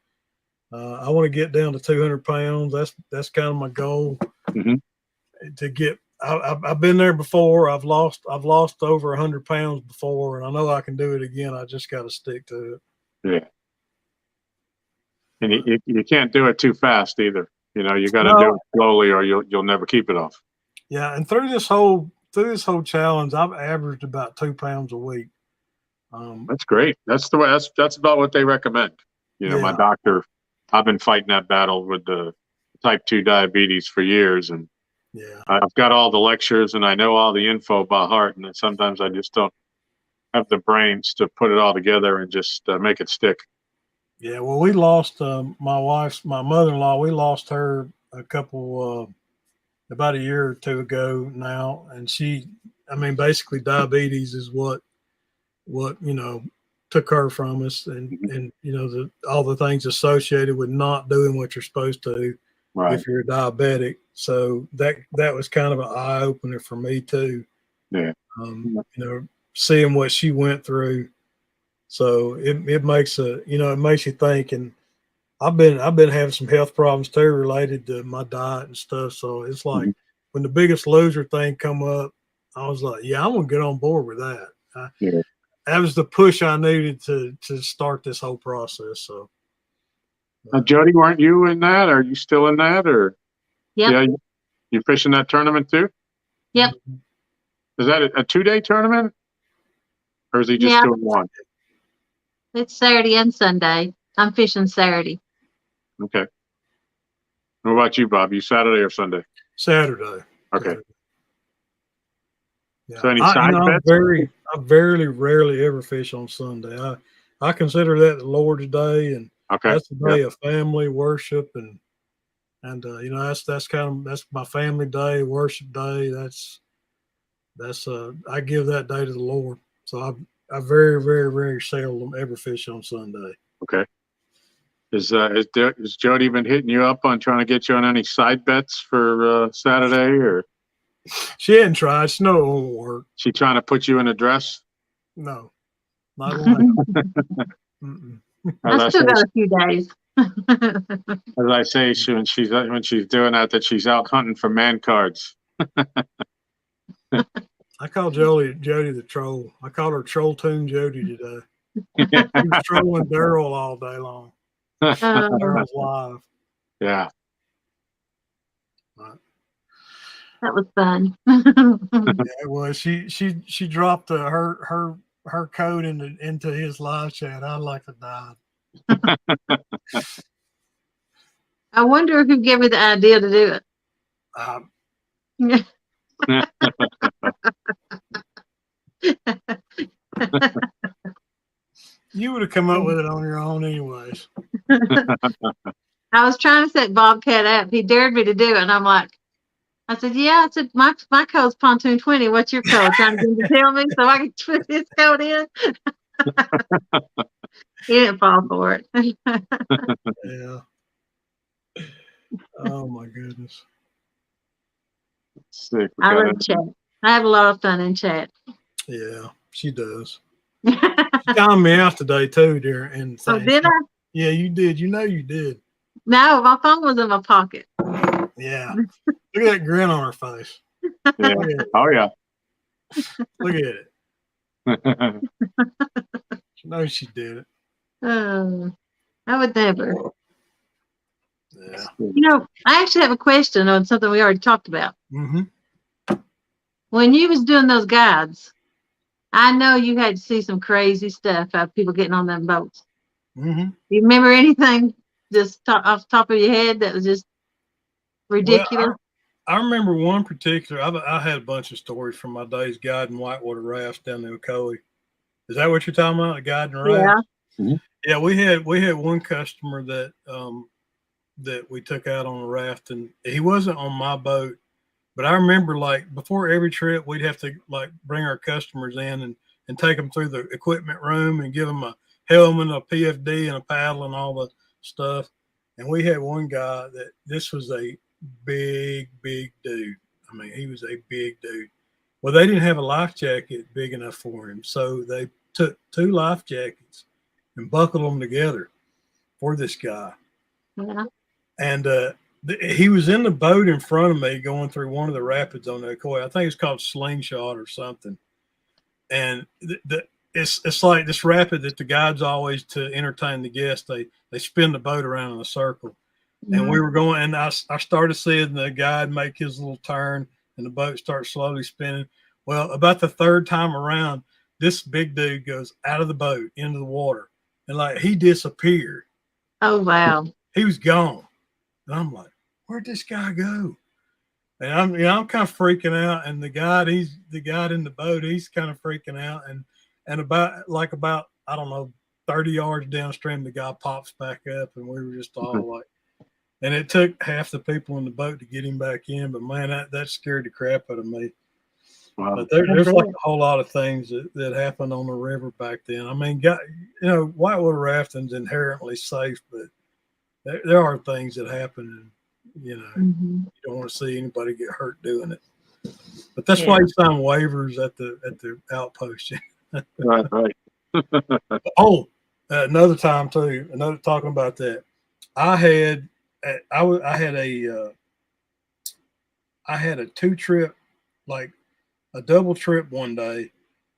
I want to get down to 200 pounds. That's kind of my goal. To get. I've been there before. I've lost over 100 pounds before, and I know I can do it again. I just got to stick to it. Yeah. And you can't do it too fast either. You got to do it slowly, or you'll never keep it off. Yeah, and through this whole challenge, I've averaged about 2 pounds a week. That's great. That's the way. That's about what they recommend. You know, my Yeah. doctor. I've been fighting that battle with the type 2 diabetes for years, and Yeah. I've got all the lectures and I know all the info by heart, and then sometimes I just don't have the brains to put it all together and just make it stick. Yeah. Well, we lost my mother-in-law. We lost her about a year or two ago now, and basically diabetes is what took her from us, and all the things associated with not doing what you're supposed to Right. if you're diabetic. So that was kind of an eye opener for me too. Yeah. Seeing what she went through. So it makes it makes you think. And I've been having some health problems too related to my diet and stuff. So it's like when the Biggest Loser thing come up, I was like, yeah, I'm gonna get on board with that. That was the push I needed to start this whole process. So, Jody, weren't you in that? Are you still in that? Or Yep. yeah, you fishing that tournament too? Yep. Is that a 2-day tournament, or is he just doing one? It's Saturday and Sunday. I'm fishing Saturday. Okay. What about you, Bob? You Saturday or Sunday? Saturday. Okay. Saturday. Yeah. So any side bets? I very rarely ever fish on Sunday. I consider that the Lord's Day, and that's the day of family worship, and that's my family day, worship day. That's I give that day to the Lord. So I very, very, very seldom ever fish on Sunday. Okay. Is Jody been hitting you up on trying to get you on any side bets for Saturday, or she hadn't tried? She know it won't work. She trying to put you in a dress? No, not on that. I still got a few days. As I say, when she's doing that she's out hunting for man cards. I call Jody the troll. I call her Troll Tune Jody today. She was trolling Daryl all day long. Daryl's live. Yeah. That was fun. Yeah, well, she dropped her code into his live chat. I'd like to die. I wonder who gave her the idea to do it. You would have come up with it on your own anyways. I was trying to set Bobcat up. He dared me to do it, and I'm like, I said, yeah. I said, my code's Pontoon 20. What's your code? Trying to get him to tell me so I can put his code in. He didn't fall for it. Yeah. Oh my goodness. Sick. I love chat. I have a lot of fun in chat. Yeah, she does. She calmed me out today too, dear. And oh, did I? Yeah, you did. You did. No, my phone was in my pocket. Yeah. Look at that grin on her face. Yeah. Oh yeah. Look at it. She knows she did it. I would never. Yeah. I actually have a question on something we already talked about. Mm-hmm. When you was doing those guides, I know you had to see some crazy stuff of people getting on them boats. Mm-hmm. Do you remember anything just off the top of your head that was just ridiculous? Well, I remember one particular. I had a bunch of stories from my days guiding whitewater rafts down in Ocoee. Is that what you're talking about? Guiding rafts? Yeah. Mm-hmm. Yeah, we had one customer that we took out on a raft, and he wasn't on my boat, but I remember like before every trip we'd have to like bring our customers in and take them through the equipment room and give them a helmet, a PFD, and a paddle and all the stuff. And we had one guy that this was a big dude. I mean, he was a big dude. Well, they didn't have a life jacket big enough for him, so they took 2 life jackets and buckled them together for this guy. Yeah. And he was in the boat in front of me going through one of the rapids on the Ocoee. I think it's called Slingshot or something. And it's like this rapid that the guides always, to entertain the guests, they spin the boat around in a circle. Mm-hmm. And we were going, and I started seeing the guide make his little turn and the boat starts slowly spinning. Well, about the 3rd time around, this big dude goes out of the boat into the water, and like he disappeared. Oh, wow. He was gone. And I'm like, where'd this guy go? And I'm kind of freaking out. And the guy in the boat, he's kind of freaking out. And about, I don't know, 30 yards downstream, the guy pops back up, and we were just all like, and it took half the people in the boat to get him back in. But man, that scared the crap out of me. Wow. But there's like a whole lot of things that happened on the river back then. I mean, whitewater rafting's inherently safe, but there are things that happen, and you don't want to see anybody get hurt doing it. But that's why you sign waivers at the outpost. Right. Another time too. Talking about that, I had a 2-trip, like a double trip one day,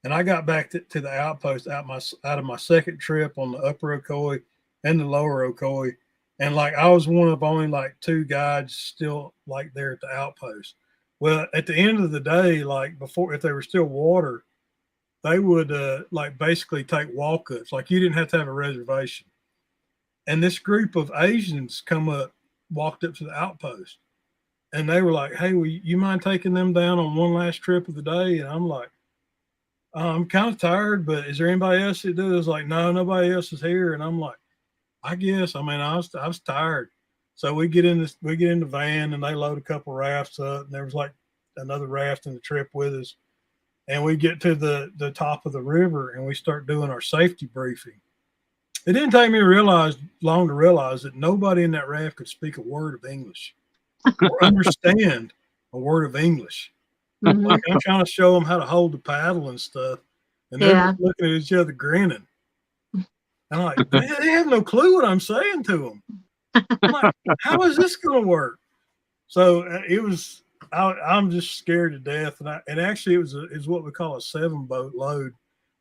and I got back to the outpost out of my second trip on the upper Ocoee and the lower Ocoee, and like I was one of only like 2 guides still like there at the outpost. Well, at the end of the day, like before, if they were still water, they would like basically take walk-ups. Like you didn't have to have a reservation. And this group of Asians walked up to the outpost. And they were like, hey, you mind taking them down on one last trip of the day? And I'm like, I'm kind of tired, but is there anybody else that does? Like, no, nobody else is here. And I'm like, I guess. I mean, I was tired. So we get in the van, and they load a couple rafts up, and there was like another raft in the trip with us. And we get to the top of the river, and we start doing our safety briefing. It didn't take me long to realize that nobody in that raft could speak a word of English or understand a word of English. Like I'm trying to show them how to hold the paddle and stuff, and they're just looking at each other grinning. I'm like, they have no clue what I'm saying to them. I'm like, how is this going to work? So it was. I'm just scared to death, and actually it was what we call a 7-boat load,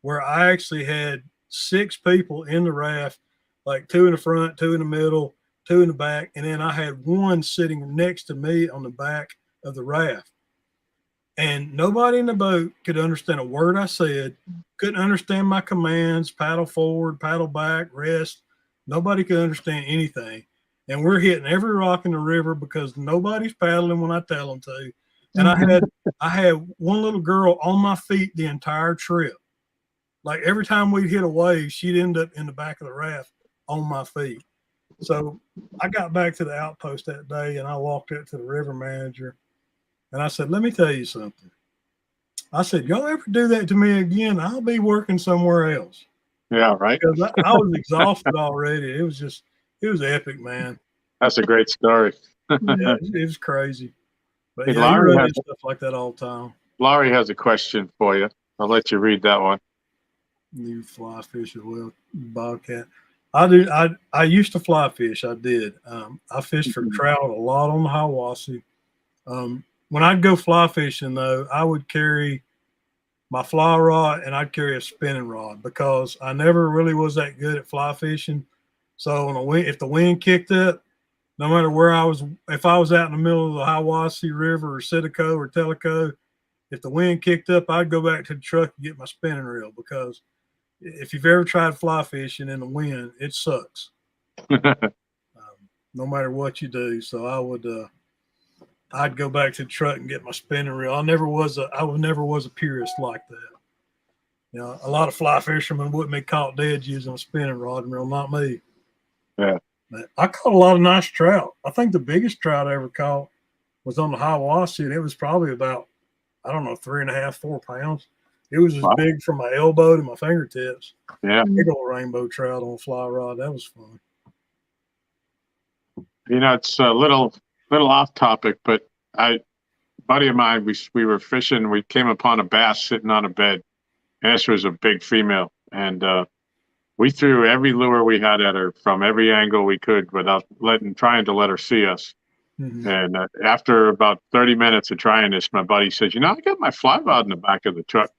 where I actually had 6 people in the raft, like 2 in the front, 2 in the middle, 2 in the back, and then I had 1 sitting next to me on the back of the raft. And nobody in the boat could understand a word I said, couldn't understand my commands, paddle forward, paddle back, rest. Nobody could understand anything. And we're hitting every rock in the river because nobody's paddling when I tell them to. And I had one little girl on my feet the entire trip. Like every time we'd hit a wave, she'd end up in the back of the raft on my feet. So I got back to the outpost that day, and I walked up to the river manager, and I said, let me tell you something. I said, y'all ever do that to me again, I'll be working somewhere else. Yeah, right. Because I was exhausted already. It was epic, man. That's a great story. Yeah, it was crazy. But Hey, yeah, you run into stuff like that all the time. Laurie has a question for you. I'll let you read that one. You fly fish as well, Bobcat. I do. I used to fly fish. I did. I fished for trout a lot on the Hiwassee. When I'd go fly fishing, though, I would carry my fly rod and I'd carry a spinning rod because I never really was that good at fly fishing. So if the wind kicked up, no matter where I was, if I was out in the middle of the Hiwassee River or Sitico or Tellico, if the wind kicked up, I'd go back to the truck and get my spinning reel because if you've ever tried fly fishing in the wind, it sucks. No matter what you do. So I'd go back to the truck and get my spinning reel. I never was a purist like that. You know, a lot of fly fishermen wouldn't be caught dead using a spinning rod and reel, not me. Yeah. But I caught a lot of nice trout. I think the biggest trout I ever caught was on the Hiwassee, and it was probably about, 3.5, 4 pounds. It was as big from my elbow to my fingertips. Yeah. Big old rainbow trout on a fly rod. That was fun. You know, it's a little off topic, but buddy of mine, we were fishing. We came upon a bass sitting on a bed. And this was a big female, and we threw every lure we had at her from every angle we could without trying to let her see us. Mm-hmm. And after about 30 minutes of trying this, my buddy says, I got my fly rod in the back of the truck.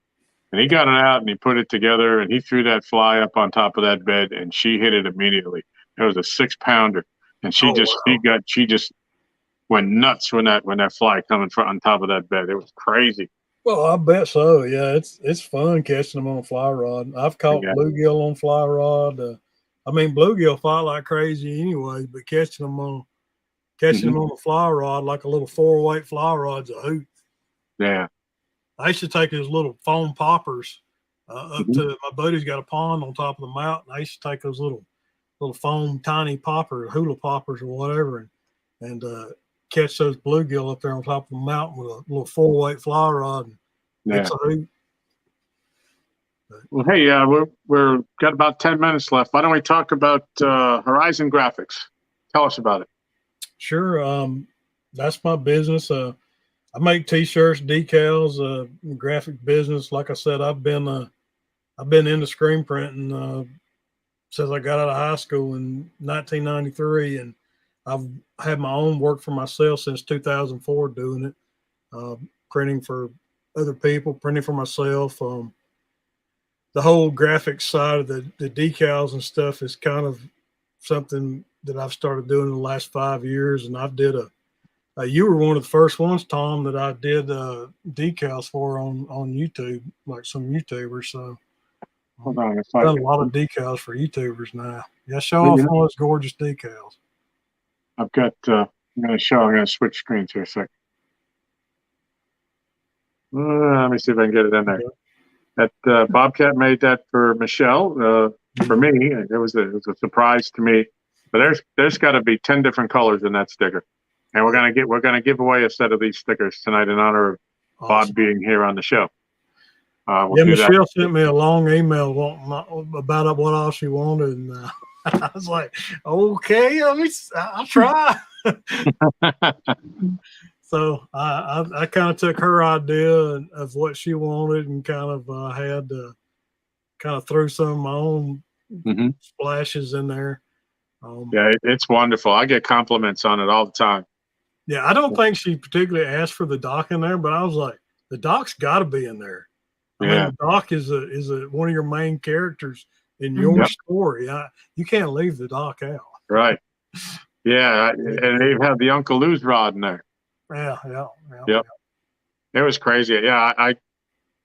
And he got it out and he put it together and he threw that fly up on top of that bed and she hit it immediately. It was a 6-pounder. And she just went nuts when that fly coming on top of that bed. It was crazy. Well, I bet so. Yeah, it's fun catching them on a fly rod. I've caught Yeah. bluegill on fly rod. I mean, bluegill fight like crazy anyway, but catching them on a fly rod, like a little 4-weight fly rod's a hoot. Yeah. I used to take those little foam poppers up to my buddy's got a pond on top of the mountain. I used to take those little foam tiny popper, hula poppers or whatever, and catch those bluegill up there on top of the mountain with a little 4-weight fly rod. And it's a hoot. Well, hey, we're got about 10 minutes left. Why don't we talk about Horizon Graphics? Tell us about it. Sure. That's my business. I make t-shirts, decals, graphic business. Like I said, I've been into screen printing since I got out of high school in 1993, and I've had my own work for myself since 2004 doing it, printing for other people, printing for myself. The whole graphics side of the decals and stuff is kind of something that I've started doing in the last 5 years. And I've did you were one of the first ones, Tom, that I did decals for on YouTube, like some YouTubers. So Hold on, I've done a lot of decals for YouTubers now. Yeah, show off one of those gorgeous decals. I've got, I'm going to switch screens here a second. Let me see if I can get it in there. That Bobcat made that for Michelle. For me, it was a surprise to me. But there's got to be 10 different colors in that sticker, and we're gonna give away a set of these stickers tonight in honor of Bob being here on the show. Michelle sent me a long email about what all she wanted, and I was like, okay, I'll try. So I kind of took her idea of what she wanted and kind of had to kind of threw some of my own splashes in there. Yeah, it's wonderful. I get compliments on it all the time. Yeah, I don't think she particularly asked for the doc in there, but I was like, the doc's got to be in there. I mean, the doc is one of your main characters in your story. You can't leave the doc out. Right. Yeah, and they have the Uncle Lou's rod in there. Yeah. It was crazy. Yeah,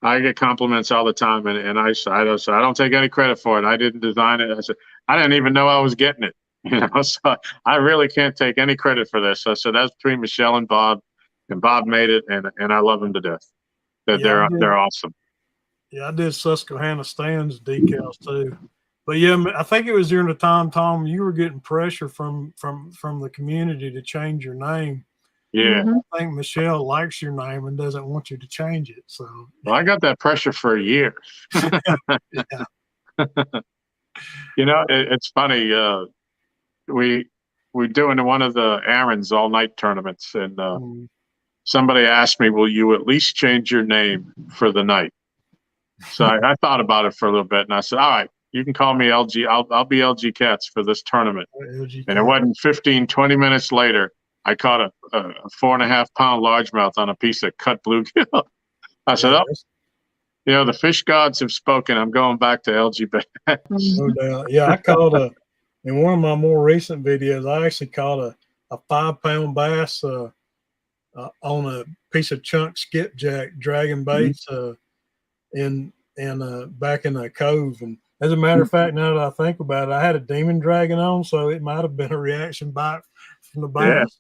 I get compliments all the time, and I don't take any credit for it. I didn't design it. I said I didn't even know I was getting it. So I really can't take any credit for this. So that's between Michelle and Bob made it, and I love them to death. They're awesome. Yeah, I did Susquehanna Stands decals too. But yeah, I think it was during the time, Tom, you were getting pressure from the community to change your name. Yeah. I think Michelle likes your name and doesn't want you to change it. So well, I got that pressure for a year. It's funny. We're doing one of the Aaron's all-night tournaments, and somebody asked me, will you at least change your name for the night? So I thought about it for a little bit, and I said, all right, you can call me LG. I'll be LG Cats for this tournament. And it wasn't 15, 20 minutes later, I caught a 4.5-pound largemouth on a piece of cut bluegill. I said, the fish gods have spoken. I'm going back to LG Bass. No doubt. Yeah, I caught in one of my more recent videos, I actually caught a 5-pound bass on a piece of chunk skipjack dragging baits in back in the cove. And as a matter of fact, now that I think about it, I had a demon dragging on, so it might have been a reaction bite from the bass.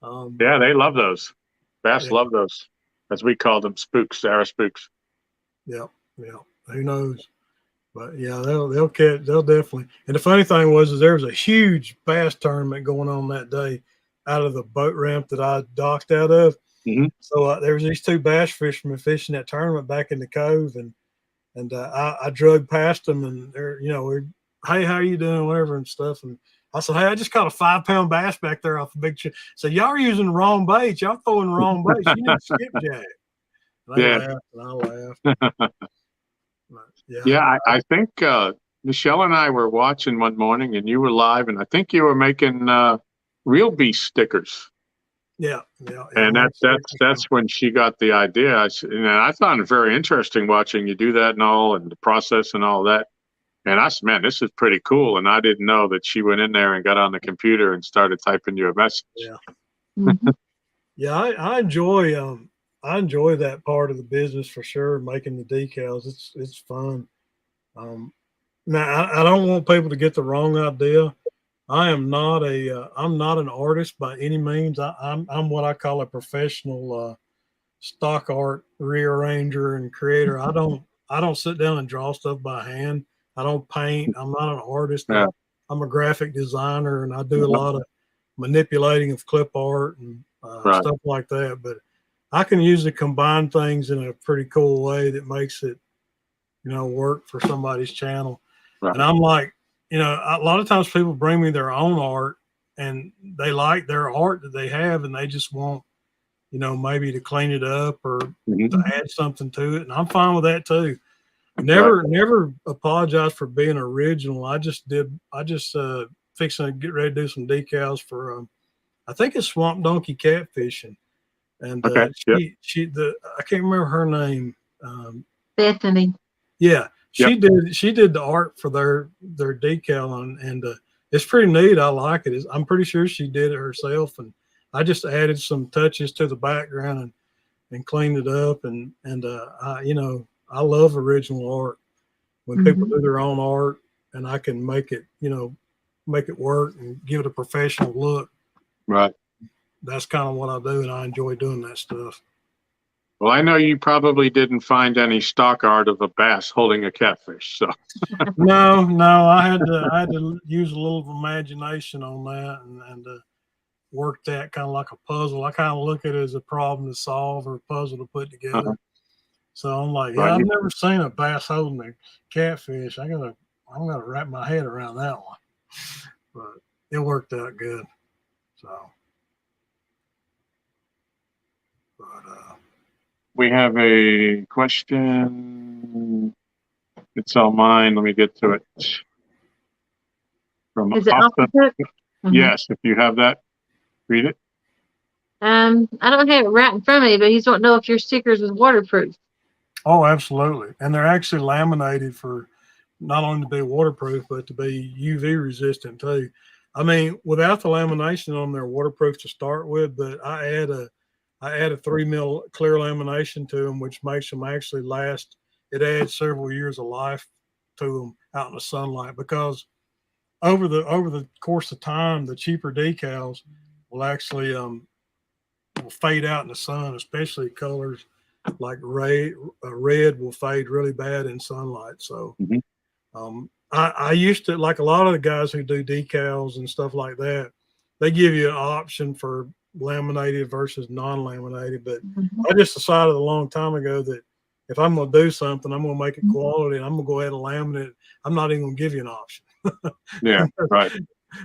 Yeah, they love those. Bass love those, as we call them, spooks, Sarah spooks. Yeah. Who knows? But yeah, they'll definitely. And the funny thing was there was a huge bass tournament going on that day out of the boat ramp that I docked out of. So there was these 2 bass fishermen fishing that tournament back in the cove, and I drug past them, and they're hey, how you doing, whatever and stuff. And I said, hey, I just caught a 5-pound bass back there off a big ship. So y'all are using the wrong bait. Y'all throwing the wrong bait. You need skipjack. They laughed, and I laughed. Yeah, I think Michelle and I were watching one morning, and you were live, and I think you were making real beast stickers. Yeah. And that's when she got the idea. I found it very interesting watching you do that and the process and all that. And I said, man, this is pretty cool. And I didn't know that she went in there and got on the computer and started typing you a message. Yeah. Yeah, I enjoy I enjoy that part of the business for sure. Making the decals, it's fun. Now I don't want people to get the wrong idea. I'm not an artist by any means. I'm what I call a professional stock art rearranger and creator. I don't sit down and draw stuff by hand. I don't paint. I'm not an artist. Yeah. I'm a graphic designer, and I do a lot of manipulating of clip art and Right. stuff like that. But I can usually combine things in a pretty cool way that makes it, work for somebody's channel. Right. And I'm like, a lot of times people bring me their own art and they like their art that they have, and they just want, maybe to clean it up or to add something to it. And I'm fine with that too. Never apologize for being original. I just fixing to get ready to do some decals for, I think it's Swamp Donkey Catfishing. And I can't remember her name. Bethany. Yeah. She did the art for their decal, and it's pretty neat. I like it. I'm pretty sure she did it herself, and I just added some touches to the background and cleaned it up. And I love original art when people do their own art, and I can make it work and give it a professional look. Right. That's kind of what I do, and I enjoy doing that stuff. Well, I know you probably didn't find any stock art of a bass holding a catfish. So no, I had to use a little imagination on that and work that kind of like a puzzle. I kind of look at it as a problem to solve or a puzzle to put together. So I'm like, I've never seen a bass holding a catfish. I'm gonna wrap my head around that one. But it worked out good. So, we have a question. It's all mine. Let me get to it. From Is it off the book? Yes, if you have that, read it. I don't have it right in front of me, but he's wanting to know if your stickers was waterproof. Oh, absolutely. And they're actually laminated for not only to be waterproof, but to be UV resistant too. I mean, without the lamination on, they're waterproof to start with, but I add a 3 mil clear lamination to them, which makes them actually last. It adds several years of life to them out in the sunlight, because over the course of time, the cheaper decals will actually will fade out in the sun, especially colors like red will fade really bad in sunlight. So I used to, like a lot of the guys who do decals and stuff like that, they give you an option for laminated versus non-laminated, but I just decided a long time ago that if I'm going to do something, I'm going to make it quality, and I'm going to go ahead and laminate it. I'm not even going to give you an option. Yeah, right.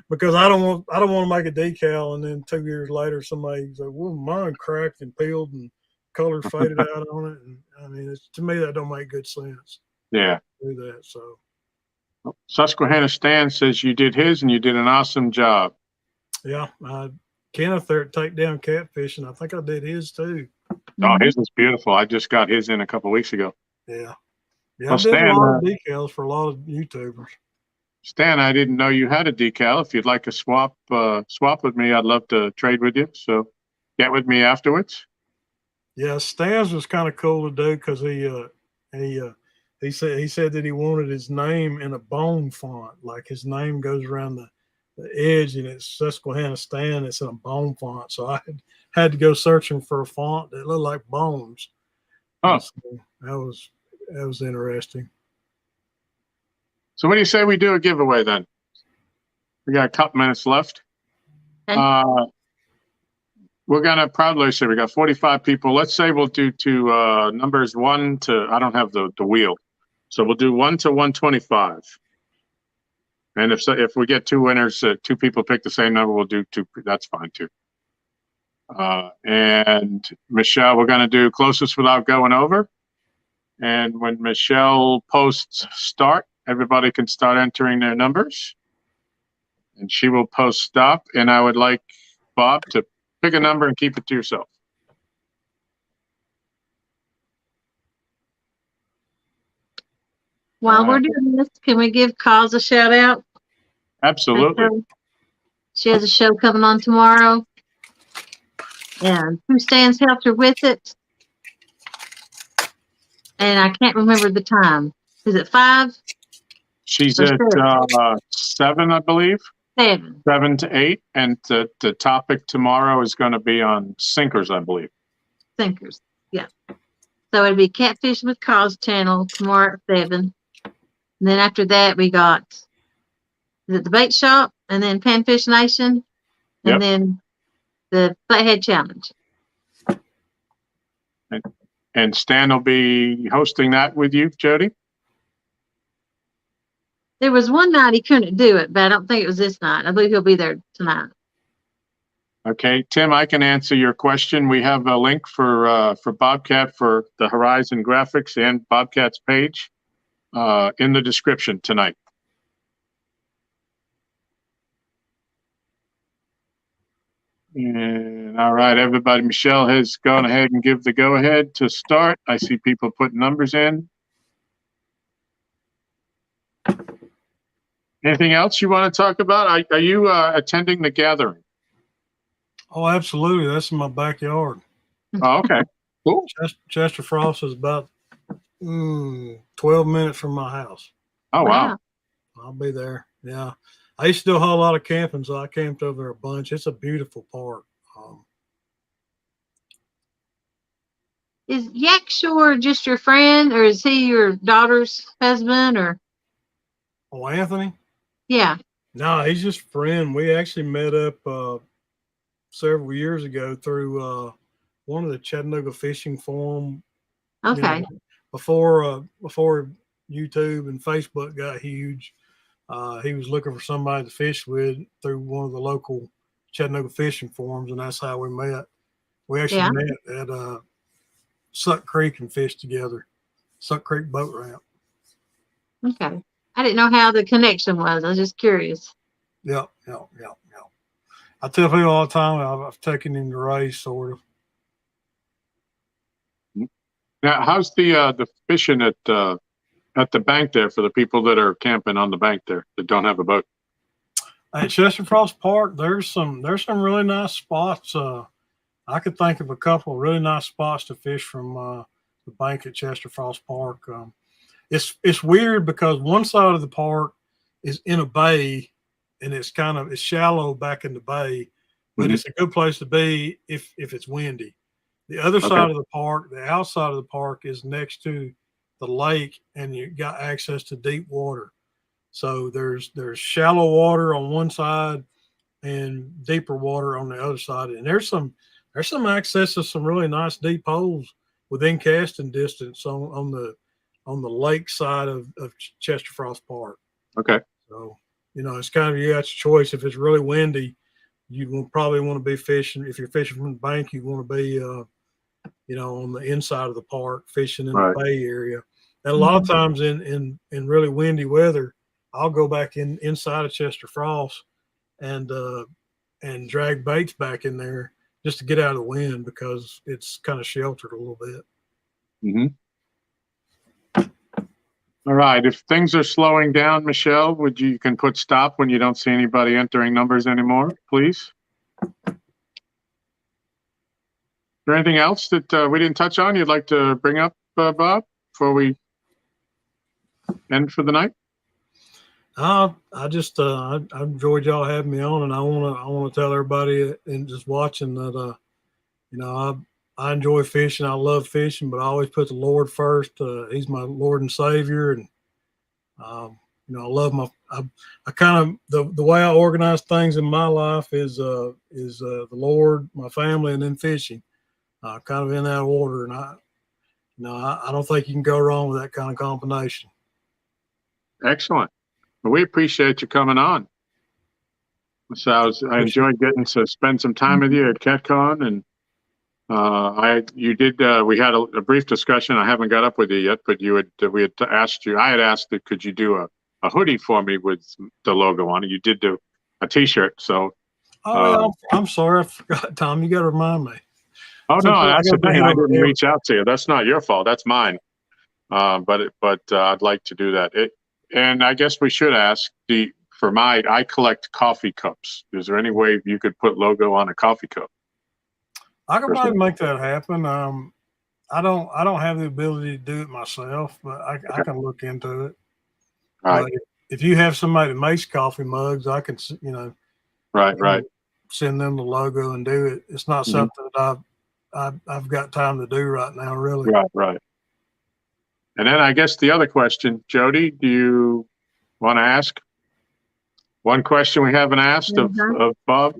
Because I don't want to make a decal and then 2 years later somebody's like, well, mine cracked and peeled and color faded out on it. And I mean, to me, that don't make good sense. Yeah. Do that. So Susquehanna Stan says you did his and you did an awesome job. Yeah, Kenneth there at Takedown Catfishing, I think I did his too. Oh, his is beautiful. I just got his in a couple of weeks ago. Yeah. Well, I did Stan, a lot of decals for a lot of YouTubers. Stan, I didn't know you had a decal. If you'd like a swap with me, I'd love to trade with you. So get with me afterwards. Yeah, Stan's was kind of cool to do because he said that he wanted his name in a bone font, like his name goes around the edge, and it's Susquehanna Stan. It's in a bone font, so I had to go searching for a font that looked like bones. Oh, so that was interesting. So what do you say we do a giveaway then? We got a couple minutes left. Okay. We're gonna probably say we got 45 people. Let's say we'll do to numbers 1 to, I don't have the wheel, so we'll do 1 to 125. And if we get 2 winners, 2 people pick the same number, we'll do 2. That's fine too. And Michelle, we're gonna do closest without going over. And when Michelle posts start, everybody can start entering their numbers. And she will post stop. And I would like Bob to pick a number and keep it to yourself. While we're doing this, can we give Cause a shout out? Absolutely. She has a show coming on tomorrow. And Two Stands helped her with it. and I can't remember the time. Is it 5 She's or at 7? 7, I believe, 7. 7 to 8. And the topic tomorrow is going to be on sinkers, I believe. Sinkers. Yeah. So it'd be Catfish with Cause channel tomorrow at 7. And then after that, we got the bait shop, and then Panfish Nation, and Yep. then the Flathead Challenge. And Stan will be hosting that with you, Jody? There was one night he couldn't do it, but I don't think it was this night. I believe he'll be there tonight. Okay, Tim, I can answer your question. We have a link for Bobcat for the Horizon graphics and Bobcat's page in the description tonight. And all right, everybody, Michelle has gone ahead and give the go-ahead to start. I see people putting numbers in. Anything else you want to talk about? Are you attending the gathering? Oh, absolutely. That's in my backyard. Oh, okay. Cool. Chester Frost is about 12 minutes from my house. Oh, wow. I'll be there. Yeah. I used to do a whole lot of camping, so I camped over there a bunch. It's a beautiful park. Is Yak Shore just your friend, or is he your daughter's husband, or? Oh, Anthony? Yeah. No, he's just a friend. We actually met up several years ago through one of the Chattanooga Fishing Forum. Okay. You know, before YouTube and Facebook got huge, he was looking for somebody to fish with through one of the local Chattanooga Fishing Forums, and that's how we met. We actually met at Suck Creek and fished together. Suck Creek boat ramp. Okay. I didn't know how the connection was. I was just curious. Yep. I tell people all the time I've taken him to race, sort of. Now, how's the fishing at the bank there for the people that are camping on the bank there that don't have a boat? At Chester Frost Park, there's some really nice spots. I could think of a couple of really nice spots to fish from the bank at Chester Frost Park. It's weird because one side of the park is in a bay, and it's shallow back in the bay, but it's a good place to be if it's windy. The other side of the park, the outside of the park, is next to the lake, and you got access to deep water. So there's shallow water on one side and deeper water on the other side, and there's some access to some really nice deep holes within casting distance on the lake side of Chester Frost Park. Okay. So, it's kind of, you got your choice. If it's really windy, you will probably want to be fishing. If you're fishing from the bank, you want to be, on the inside of the park, fishing in the bay area. And a lot of times in really windy weather, I'll go back inside of Chester Frost and drag baits back in there just to get out of the wind because it's kind of sheltered a little bit. Mm-hmm. All right. If things are slowing down, Michelle, you can put stop when you don't see anybody entering numbers anymore, please. Is there anything else that we didn't touch on you'd like to bring up, Bob, before we end for the night? I just I enjoyed y'all having me on, and I want to tell everybody and just watching that I enjoy fishing. I love fishing, but I always put the Lord first. He's my Lord and Savior, and I love I kind of the way I organize things in my life is the Lord, my family, and then fishing, kind of in that order. And I don't think you can go wrong with that kind of combination. Excellent. Well, we appreciate you coming on. So I enjoyed getting to spend some time with you at CatCon, and we had a brief discussion. I haven't got up with you yet, but we had asked you. I had asked that could you do a hoodie for me with the logo on it. You did do a t-shirt. So. I'm sorry, I forgot, Tom. You got to remind me. Oh no, that's the thing. I didn't reach out to you. That's not your fault. That's mine. But I'd like to do that. And I guess we should ask I collect coffee cups. Is there any way you could put logo on a coffee cup? I could probably make that happen. I don't have the ability to do it myself, but I can look into it. Right. But if you have somebody that makes coffee mugs, I can, Right. send them the logo and do it. It's not something that I've got time to do right now, really. Right. And then I guess the other question, Jody, do you want to ask one question we haven't asked of Bob?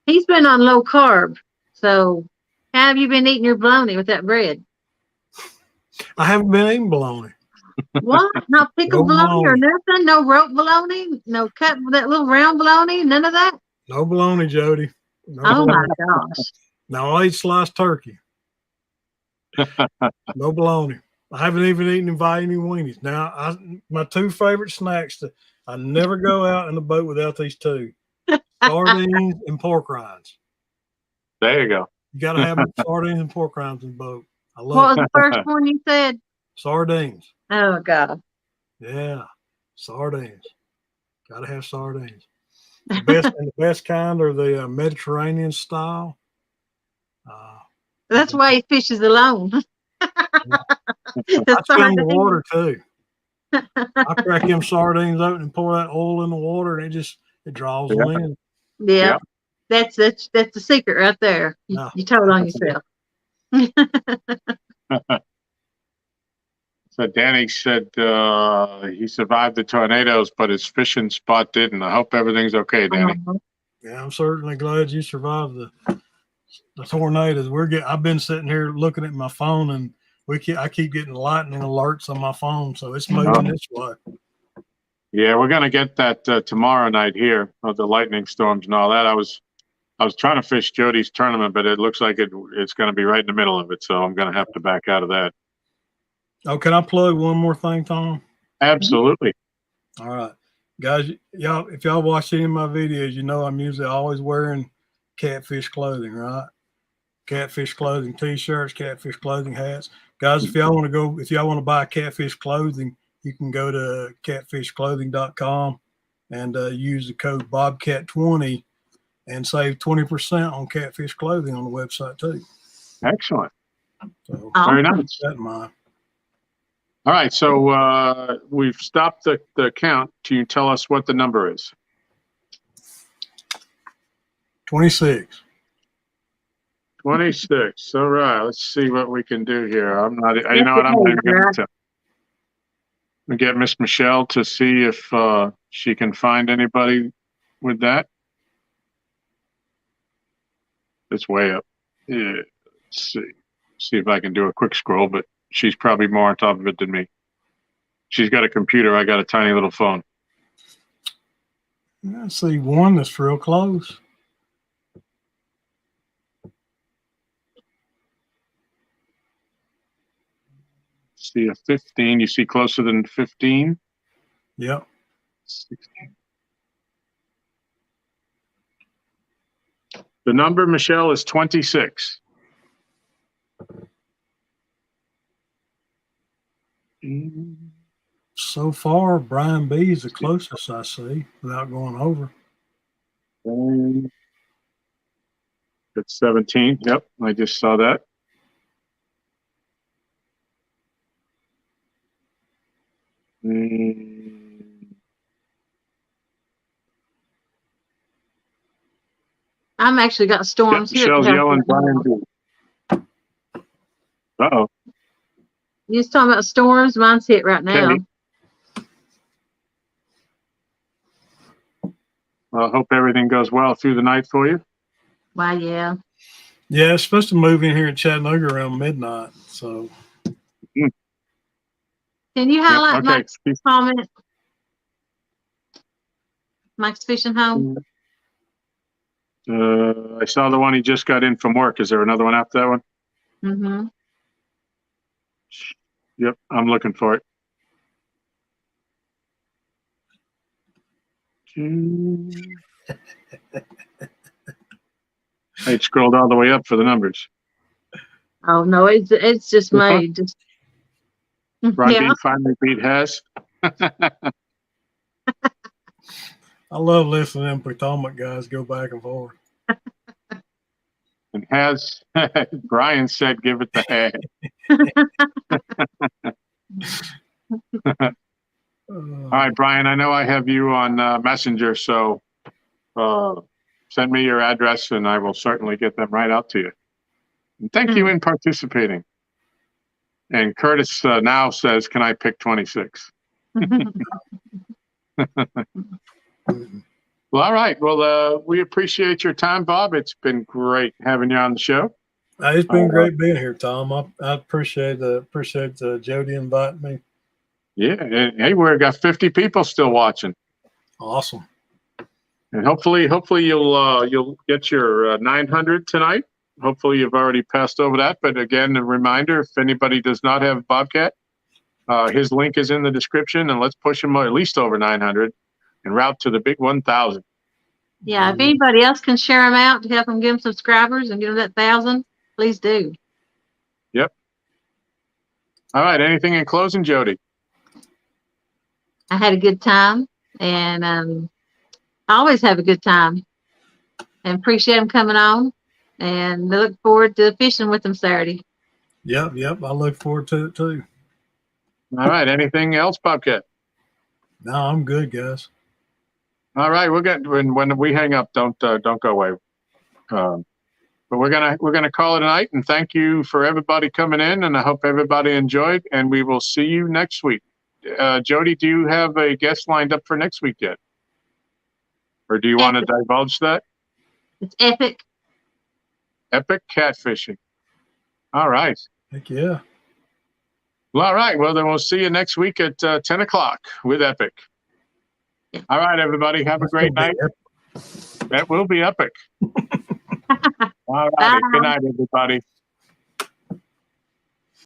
He's been on low carb. So how have you been eating your bologna with that bread? I haven't been eating bologna. What? No pickled No bologna or bologna. nothing? No rope bologna? No cut with that little round bologna? None of that? No bologna, Jody. No Oh my bologna. gosh. Now I eat sliced turkey. No bologna. I haven't even eaten any weenies. Now, my two favorite snacks. I never go out in the boat without these two: sardines and pork rinds. There you go. You got to have sardines and pork rinds in the boat. I love What was the first one you said? sardines. Oh God. Yeah, sardines. Got to have sardines. The best kind are the Mediterranean style. That's why he fishes alone. I swim in the water too. I crack them sardines open and pour that oil in the water, and it draws them in. Yeah. That's the secret right there. You told on yourself. So Danny said he survived the tornadoes, but his fishing spot didn't. I hope everything's okay, Danny. Yeah, I'm certainly glad you survived the tornadoes. I've been sitting here looking at my phone, and I keep getting lightning alerts on my phone, so it's moving this way. Yeah, we're gonna get that tomorrow night here of the lightning storms and all that. I was trying to fish Jody's tournament, but it looks like it's going to be right in the middle of it, so I'm going to have to back out of that. Oh, can I plug one more thing, Tom? Absolutely. All right, guys, if y'all watch any of my videos, you know I'm usually always wearing Catfish clothing, right? Catfish clothing t-shirts, Catfish clothing hats. Guys, if y'all want to buy Catfish clothing, you can go to catfishclothing.com and use the code Bobcat20 and save 20% on Catfish clothing on the website too. Excellent. So very nice. That in mind. All right, so we've stopped the count. Can you tell us what the number is? 26. 26. All right, let's see what we can do here. I'm not even going to get Miss Michelle to see if she can find anybody with that. It's way up. Yeah, let's see if I can do a quick scroll, but she's probably more on top of it than me. She's got a computer. I got a tiny little phone. I see one that's real close. See a 15. You see closer than 15? Yep. 16. The number, Michelle, is 26. So far, Brian B is the closest I see without going over. It's 17. Yep, I just saw that. I'm actually got storms here. Michelle's yelling Brian B. Uh-oh. You was talking about storms. Mine's hit right now. Okay. Well, I hope everything goes well through the night for you. Why, yeah. Yeah, it's supposed to move in here in Chattanooga around midnight. So, can you highlight Mike's comment? Mike's fishing home. I saw the one he just got in from work. Is there another one after that one? Mm-hmm. Yep, I'm looking for it. I scrolled all the way up for the numbers. Oh no, it's just made. Just Brian B finally beat Hess. I love listening to them Potomac guys go back and forth. And Brian said, "Give it to Hess." All right, Brian, I know I have you on Messenger, so send me your address and I will certainly get them right out to you. And thank you in participating. And Curtis now says, can I pick 26? Well, all right. Well, we appreciate your time, Bob. It's been great having you on the show. It's been great being here, Tom. I appreciate Jody inviting me. Yeah. And, hey, we've got 50 people still watching. Awesome. And hopefully you'll get your 900 tonight. Hopefully you've already passed over that. But again, a reminder, if anybody does not have Bobcat, his link is in the description, and let's push him at least over 900 and route to the big 1,000. Yeah, if anybody else can share them out to help them get them subscribers and get them that 1,000, please do. Yep. All right. Anything in closing, Jody? I had a good time, and I always have a good time, and appreciate them coming on, and I look forward to fishing with them Saturday. Yep. I look forward to it too. All right. Anything else, Bobcat? No, I'm good, guys. All right. We'll get when we hang up. Don't go away. But we're gonna call it a night. And thank you for everybody coming in. And I hope everybody enjoyed. And we will see you next week. Jody, do you have a guest lined up for next week yet, or do you want to divulge that? It's epic. Epic catfishing. All right. Heck yeah. Well, all right. Well, then we'll see you next week at 10 o'clock with Epic. Yeah. All right, everybody. Have a great night. That will be epic. All right. Good night, everybody.